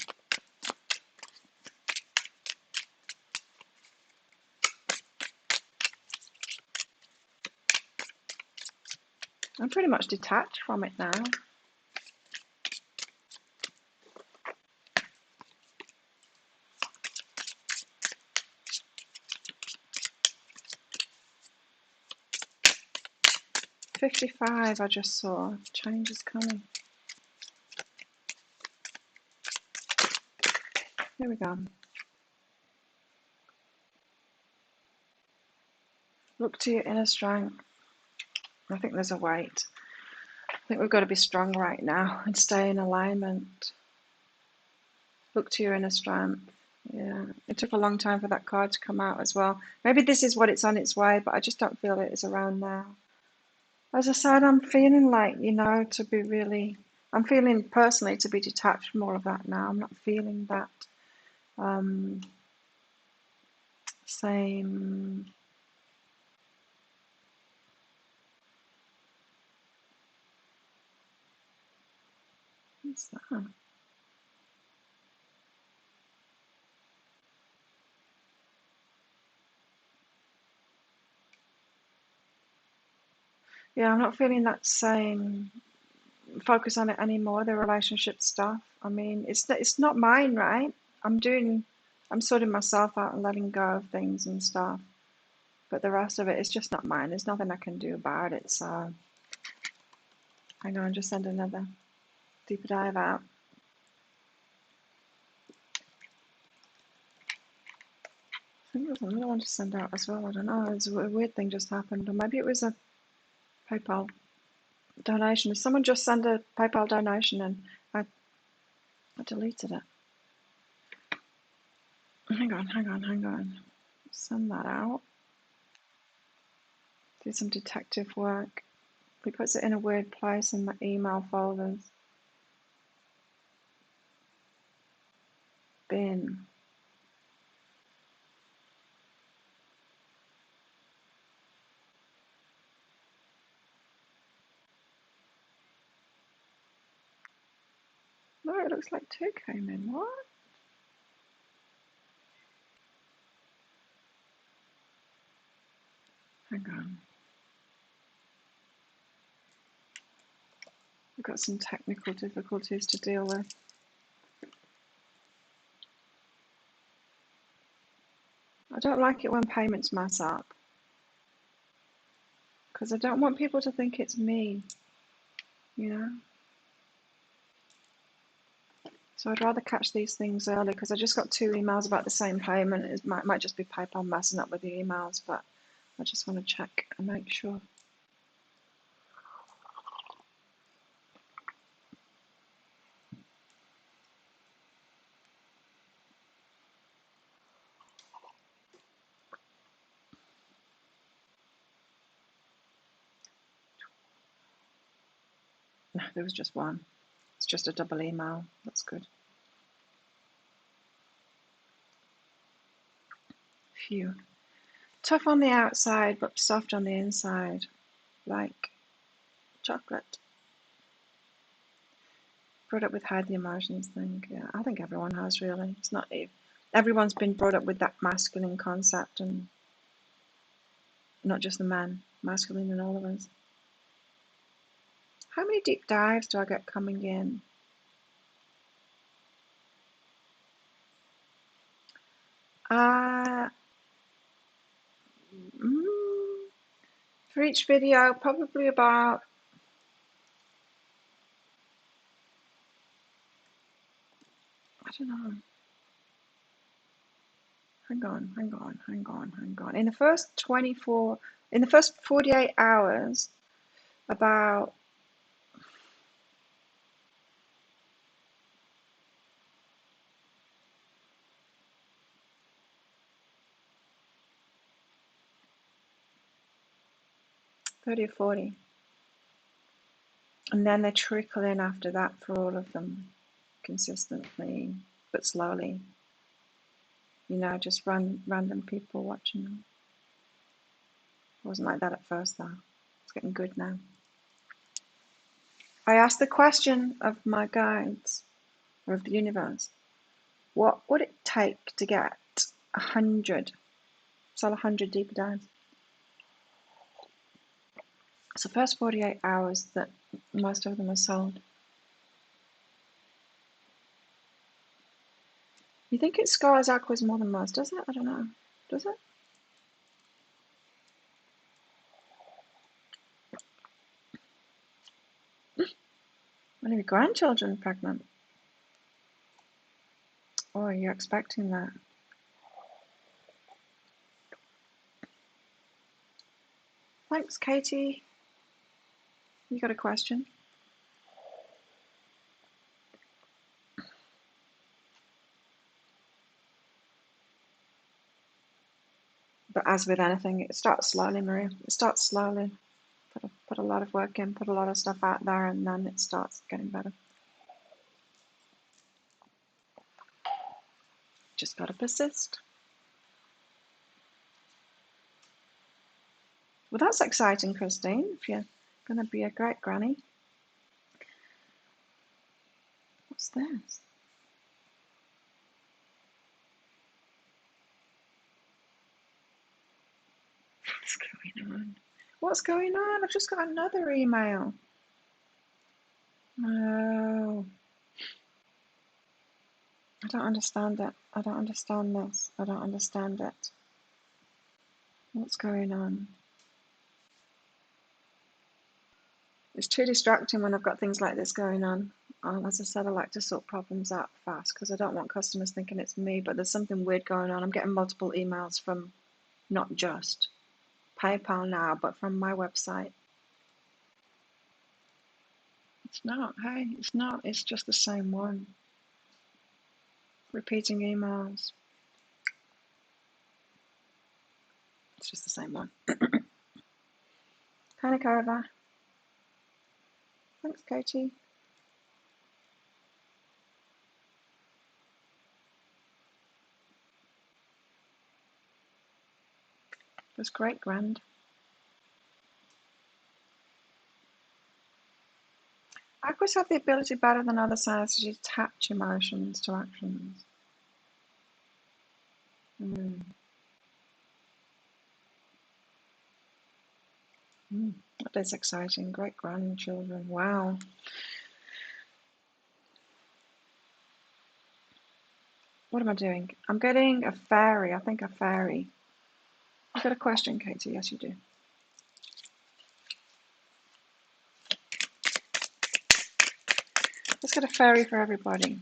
I'm pretty much detached from it now. $55 I just saw. Change is coming. Here we go. Look to your inner strength. I think there's a weight. I think we've got to be strong right now and stay in alignment. Look to your inner strength. Yeah, it took a long time for that card to come out as well. Maybe this is what it's on its way, but I just don't feel it is around now. As I said, I'm feeling like, to be really, I'm feeling personally to be detached from all of that now. I'm not feeling that same. What's that? Yeah, I'm not feeling that same focus on it anymore, the relationship stuff. I mean, it's not mine, right? I'm sorting myself out and letting go of things and stuff. But the rest of it is just not mine. There's nothing I can do about it. So hang on, just send another deeper dive out. I think there's another one to send out as well. I don't know. It's a weird thing just happened. Or maybe it was a PayPal donation. Someone just sent a PayPal donation and I deleted it. Hang on. Send that out. Do some detective work. He puts it in a weird place in the email folders. Bin. No, it looks like two came in. What? Hang on. We've got some technical difficulties to deal with. I don't like it when payments mess up. Because I don't want people to think it's me, So I'd rather catch these things early because I just got 2 emails about the same payment. It might just be PayPal messing up with the emails, but I just want to check and make sure. No, there was just one. It's just a double email. That's good. Phew. Tough on the outside, but soft on the inside. Like chocolate. Brought up with hide the emotions thing. Yeah, I think everyone has really. It's not everyone's been brought up with that masculine concept, and not just the men, masculine in all of us. How many deep dives do I get coming in? For each video, probably about I don't know. Hang on. In the first 48 hours, about 30 or 40. And then they trickle in after that for all of them consistently. but slowly. You know, just random people watching them. It wasn't like that at first, though. It's getting good now. I asked the question of my guides, or of the universe, what would it take to get 100, sell 100 deeper dives? So first 48 hours that most of them are sold. You think it scars aquas more than most, does it? I don't know. Does it? One of your grandchildren pregnant. Oh, you're expecting that. Thanks, Katie. You got a question? But as with anything, it starts slowly, Maria. It starts slowly. Put a lot of work in, put a lot of stuff out there, and then it starts getting better. Just gotta persist. Well, that's exciting, Christine, if you're gonna be a great granny. What's this? What's going on? What's going on? I've just got another email. No. I don't understand it. I don't understand this. I don't understand it. What's going on? It's too distracting when I've got things like this going on. As I said, I like to sort problems out fast because I don't want customers thinking it's me, but there's something weird going on. I'm getting multiple emails from not just PayPal now, but from my website. It's not, hey, it's not. It's just the same one. Repeating emails. It's just the same one. Panic over. Thanks, Katie. It was great, grand. Aquas have the ability better than other signs to detach emotions to actions. That is exciting. Great grandchildren. Wow. What am I doing? I'm getting a fairy. I think a fairy. You got a question, Katie? Yes, you do. Let's get a fairy for everybody.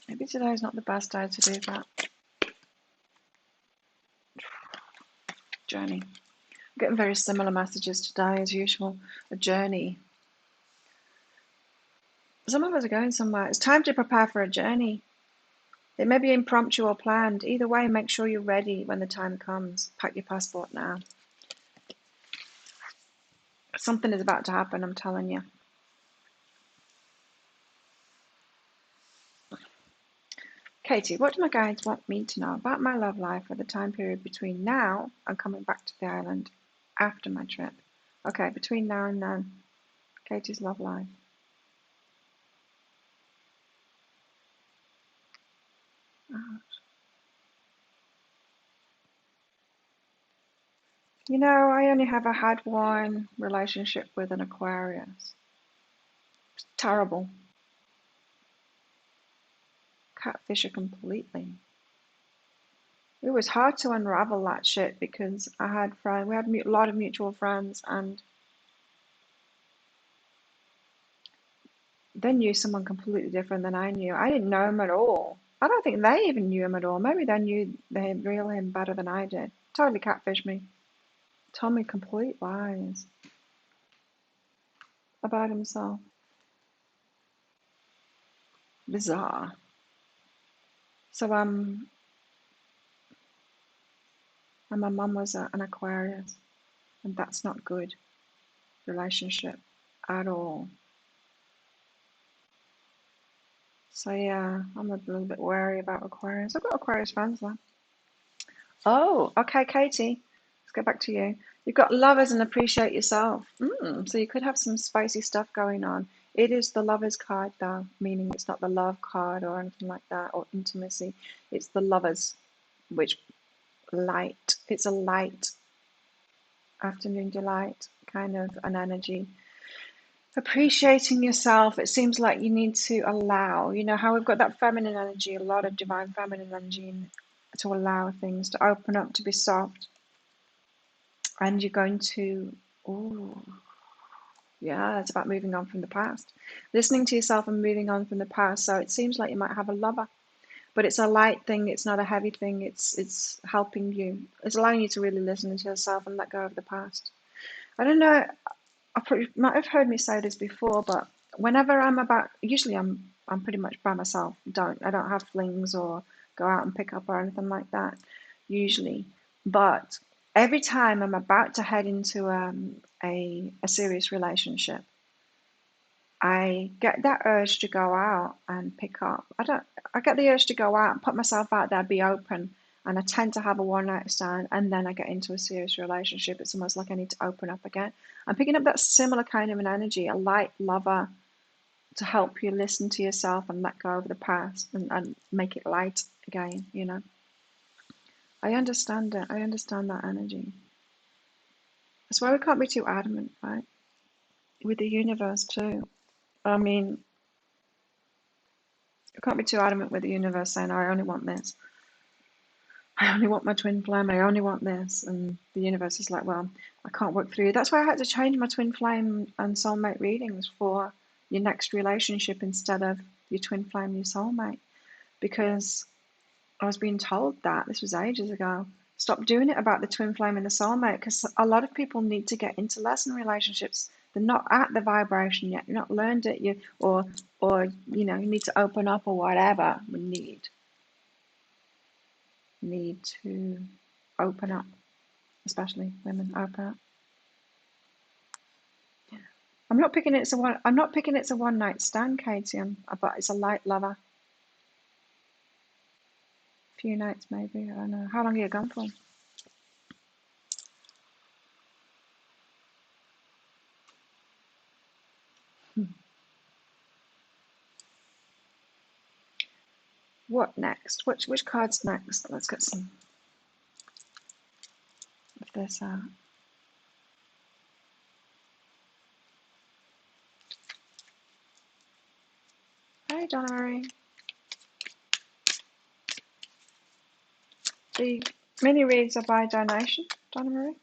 Maybe today is not the best day to do that. Journey. I'm getting very similar messages today as usual. A journey. Some of us are going somewhere. It's time to prepare for a journey. It may be impromptu or planned. Either way, make sure you're ready when the time comes. Pack your passport now. Something is about to happen, I'm telling you. Katie, what do my guides want me to know about my love life for the time period between now and coming back to the island after my trip? Okay, between now and then. Katie's love life. You know, I only ever had one relationship with an Aquarius. It's terrible. Catfish her completely. It was hard to unravel that shit because we had a lot of mutual friends, and they knew someone completely different than I knew. I didn't know him at all. I don't think they even knew him at all. Maybe they knew the real him better than I did. Totally catfished me. Told me complete lies about himself. Bizarre. So and my mum was an Aquarius, and that's not good relationship at all. So yeah, I'm a little bit wary about Aquarius. I've got Aquarius fans though. Oh, okay, Katie. Let's go back to you. You've got lovers and appreciate yourself. So you could have some spicy stuff going on. It is the lovers card though, meaning it's not the love card or anything like that or intimacy. It's the lovers, which light. It's a light afternoon delight kind of an energy. Appreciating yourself, it seems like you need to allow, you know, how we've got that feminine energy, a lot of divine feminine energy to allow things to open up, to be soft. And you're going to, oh, yeah, it's about moving on from the past. Listening to yourself and moving on from the past. So it seems like you might have a lover, but it's a light thing. It's not a heavy thing. It's helping you. It's allowing you to really listen to yourself and let go of the past. I don't know. You might have heard me say this before, but whenever usually I'm pretty much by myself. I don't have flings or go out and pick up or anything like that, usually. But every time I'm about to head into a serious relationship, I get that urge to go out and pick up. I get the urge to go out and put myself out there, be open, and I tend to have a one night stand and then I get into a serious relationship. It's almost like I need to open up again. I'm picking up that similar kind of an energy, a light lover to help you listen to yourself and let go of the past and make it light again, you know. I understand it. I understand that energy. That's why we can't be too adamant, right? With the universe too. I mean, we can't be too adamant with the universe saying, oh, I only want this. I only want my twin flame. I only want this. And the universe is like, well, I can't work through you. That's why I had to change my twin flame and soulmate readings for your next relationship instead of your twin flame, your soulmate. Because I was being told that, this was ages ago, stop doing it about the twin flame and the soulmate, because a lot of people need to get into lesson relationships. They're not at the vibration yet. You're not learned it. Or you know, you need to open up or whatever. We need to open up, especially women open up. I'm not picking it's a one night stand, Katie. But it's a light lover. A few nights maybe. I don't know. How long are you gone for? What next? Which card's next? Let's get some of this out. Hey, Donna Marie. The mini reads are by donation, Donna Marie.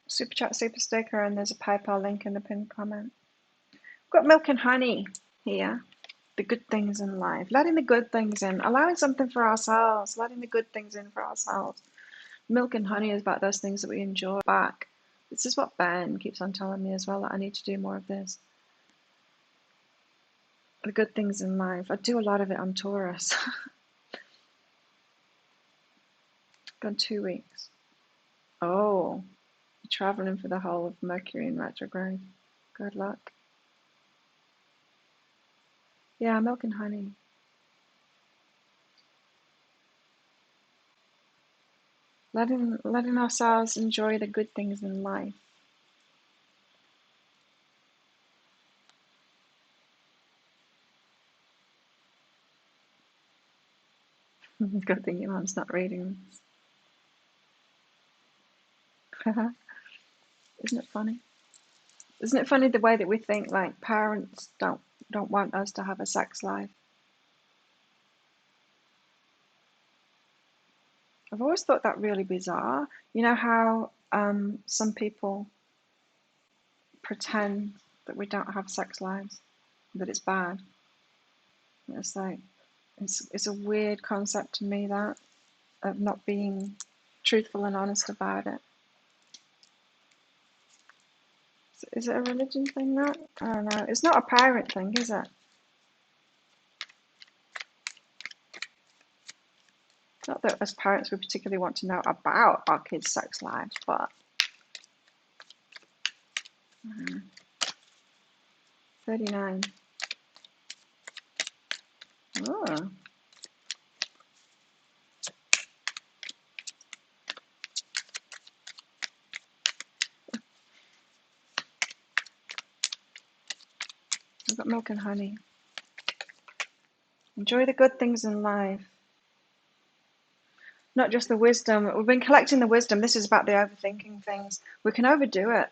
Super chat, super sticker, and there's a PayPal link in the pinned comment. We've got milk and honey here. The good things in life. Letting the good things in. Allowing something for ourselves. Letting the good things in for ourselves. Milk and honey is about those things that we enjoy back. This is what Ben keeps on telling me as well, that I need to do more of this. The good things in life. I do a lot of it on Taurus. Gone 2 weeks. Oh, you're traveling for the whole of Mercury in retrograde. Good luck. Yeah, milk and honey. Letting ourselves enjoy the good things in life. Good thing your mom's not reading this. Isn't it funny? Isn't it funny the way that we think like parents don't want us to have a sex life? I've always thought that really bizarre. You know how some people pretend that we don't have sex lives, that it's bad. It's like it's a weird concept to me, that of not being truthful and honest about it. Is it a religion thing, that? I don't know. It's not a parent thing, is it? Not that as parents we particularly want to know about our kids' sex lives, but 39. Oh, we've got milk and honey. Enjoy the good things in life, not just the wisdom. We've been collecting the wisdom. This is about the overthinking things. We can overdo it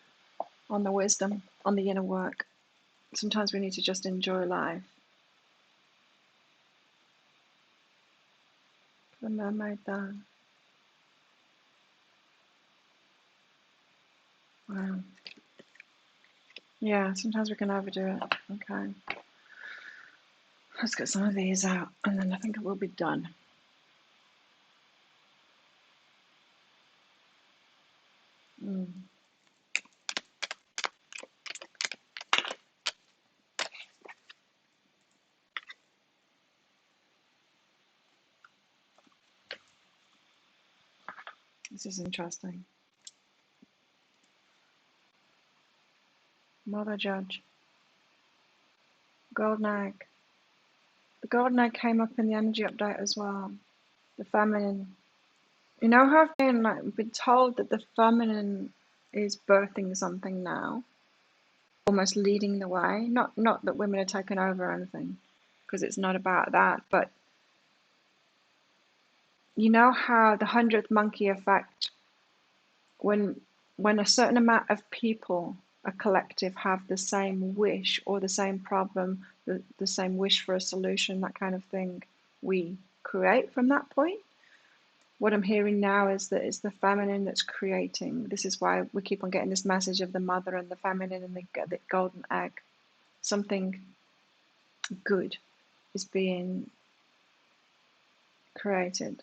on the wisdom, on the inner work. Sometimes we need to just enjoy life. The mermaid there. Wow. Yeah, sometimes we can overdo it. Okay. Let's get some of these out, and then I think it will be done. This is interesting. Mother Judge. Golden Egg. The Golden Egg came up in the energy update as well. The feminine. You know how I've been told that the feminine is birthing something now, almost leading the way. Not that women are taking over or anything, because it's not about that. But you know how the 100th monkey effect, when a certain amount of people, a collective, have the same wish or the same problem, the same wish for a solution, that kind of thing, we create from that point. What I'm hearing now is that it's the feminine that's creating. This is why we keep on getting this message of the mother and the feminine and the golden egg. Something good is being created.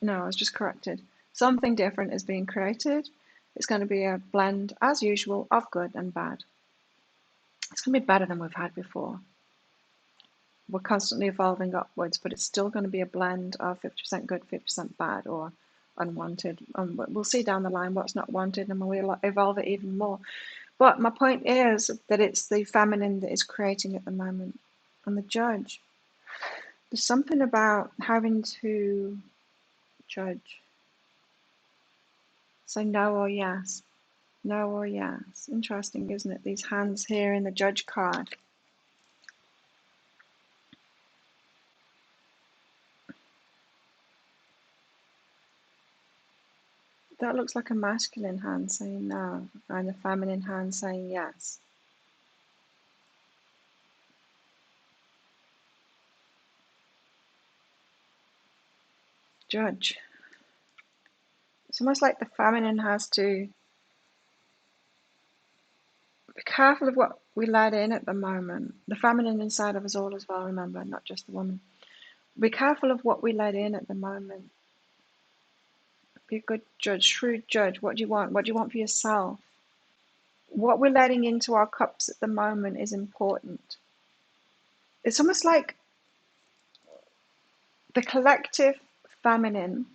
No, I was just corrected. Something different is being created. It's going to be a blend, as usual, of good and bad. It's going to be better than we've had before. We're constantly evolving upwards, but it's still going to be a blend of 50% good, 50% bad, or unwanted. We'll see down the line what's not wanted, and we'll evolve it even more. But my point is that it's the feminine that is creating at the moment. And the judge. There's something about having to judge. Say no or yes. No or yes. Interesting, isn't it? These hands here in the judge card. That looks like a masculine hand saying no, and a feminine hand saying yes. Judge. It's almost like the feminine has to be careful of what we let in at the moment. The feminine inside of us all as well, remember, not just the woman. Be careful of what we let in at the moment. Be a good judge, shrewd judge. What do you want? What do you want for yourself? What we're letting into our cups at the moment is important. It's almost like the collective feminine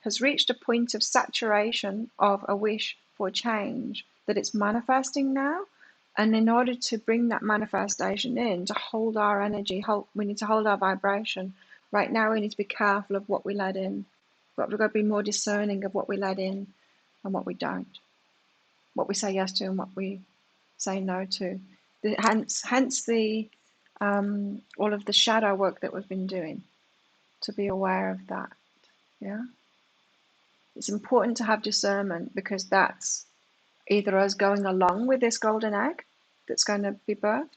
has reached a point of saturation of a wish for change that it's manifesting now. And in order to bring that manifestation in, to hold our energy, we need to hold our vibration. Right now, we need to be careful of what we let in. But we've got to be more discerning of what we let in and what we don't. What we say yes to and what we say no to. Hence the all of the shadow work that we've been doing, to be aware of that. Yeah, it's important to have discernment, because that's either us going along with this golden egg that's going to be birthed,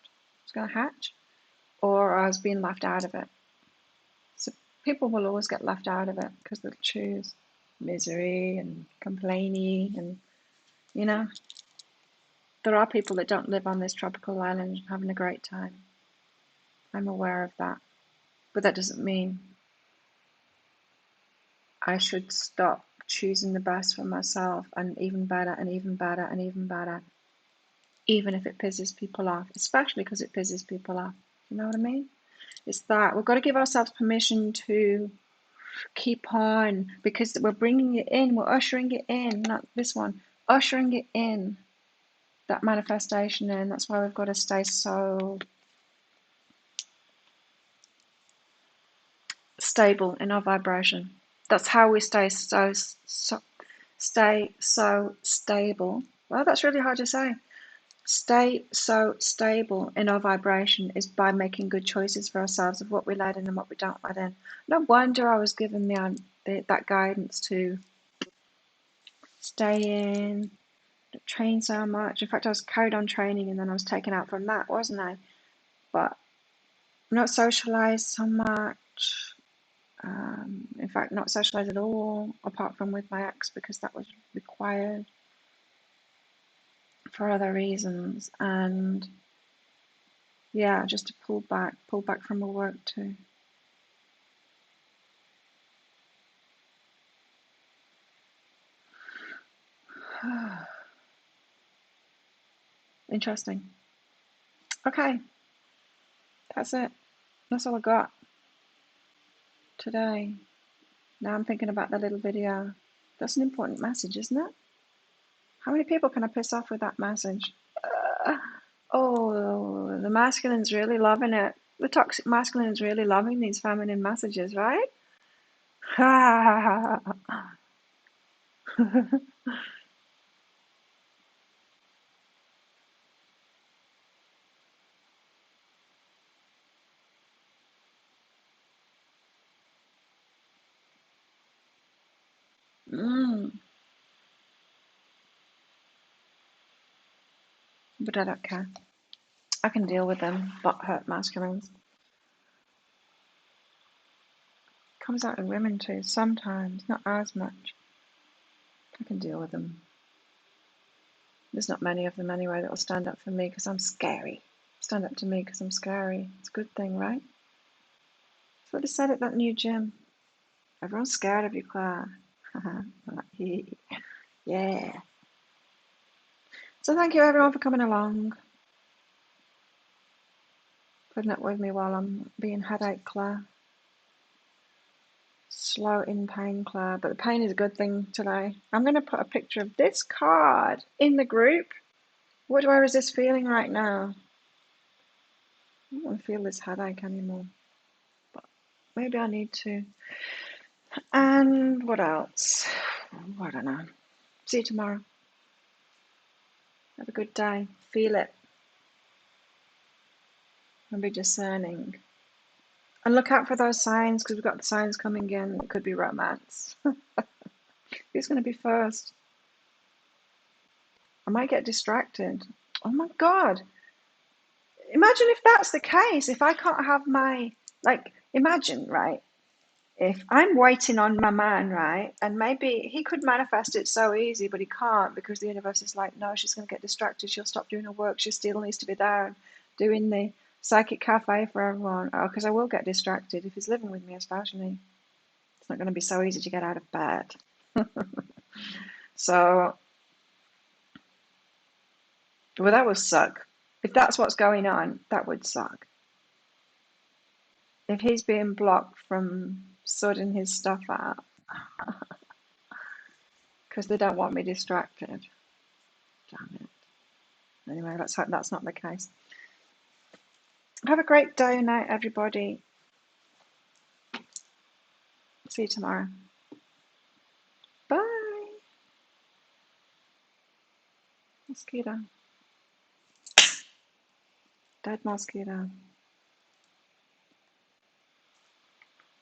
it's going to hatch, or us being left out of it. So people will always get left out of it because they'll choose misery and complaining, and you know, there are people that don't live on this tropical island having a great time. I'm aware of that. But that doesn't mean I should stop choosing the best for myself, and even better and even better and even better, even if it pisses people off, especially because it pisses people off. You know what I mean? It's that we've got to give ourselves permission to keep on, because we're bringing it in, we're ushering it in, not this one, ushering it in, that manifestation in. That's why we've got to stay so stable in our vibration. That's how we stay so stable. Well, that's really hard to say. Stay so stable in our vibration is by making good choices for ourselves of what we let in and what we don't let in. No wonder I was given that guidance to stay in, train so much. In fact, I was carried on training and then I was taken out from that, wasn't I? But not socialized so much. In fact, not socialized at all, apart from with my ex, because that was required for other reasons. And yeah, just to pull back from my work too. Interesting. Okay, that's it. That's all I got today. Now I'm thinking about the little video. That's an important message, isn't it? How many people can I piss off with that message? Oh, the masculine's really loving it. The toxic masculine's really loving these feminine messages, right? But I don't care. I can deal with them, butthurt masculines. Comes out in women too, sometimes, not as much. I can deal with them. There's not many of them anyway that will stand up for me because I'm scary. Stand up to me because I'm scary. It's a good thing, right? That's what they said at that new gym. Everyone's scared of you, Claire. Yeah. So thank you everyone for coming along. Putting up with me while I'm being headache, Claire. Slow in pain, Claire. But the pain is a good thing today. I'm going to put a picture of this card in the group. What do I resist feeling right now? I don't want to feel this headache anymore. But maybe I need to. And what else? I don't know. See you tomorrow. Have a good day. Feel it. And be discerning. And look out for those signs, because we've got the signs coming in. It could be romance. Who's going to be first? I might get distracted. Oh my God. Imagine if that's the case. If I can't have imagine, right? If I'm waiting on my man, right? And maybe he could manifest it so easy, but he can't because the universe is like, no, she's going to get distracted. She'll stop doing her work. She still needs to be there doing the psychic cafe for everyone. Oh, because I will get distracted if he's living with me, especially. It's not going to be so easy to get out of bed. So, well, that would suck. If that's what's going on, that would suck. If he's being blocked from sorting his stuff out because they don't want me distracted. Damn it. Anyway, let's hope that's not the case. Have a great day and night, everybody. See you tomorrow. Bye. Mosquito. Dead mosquito.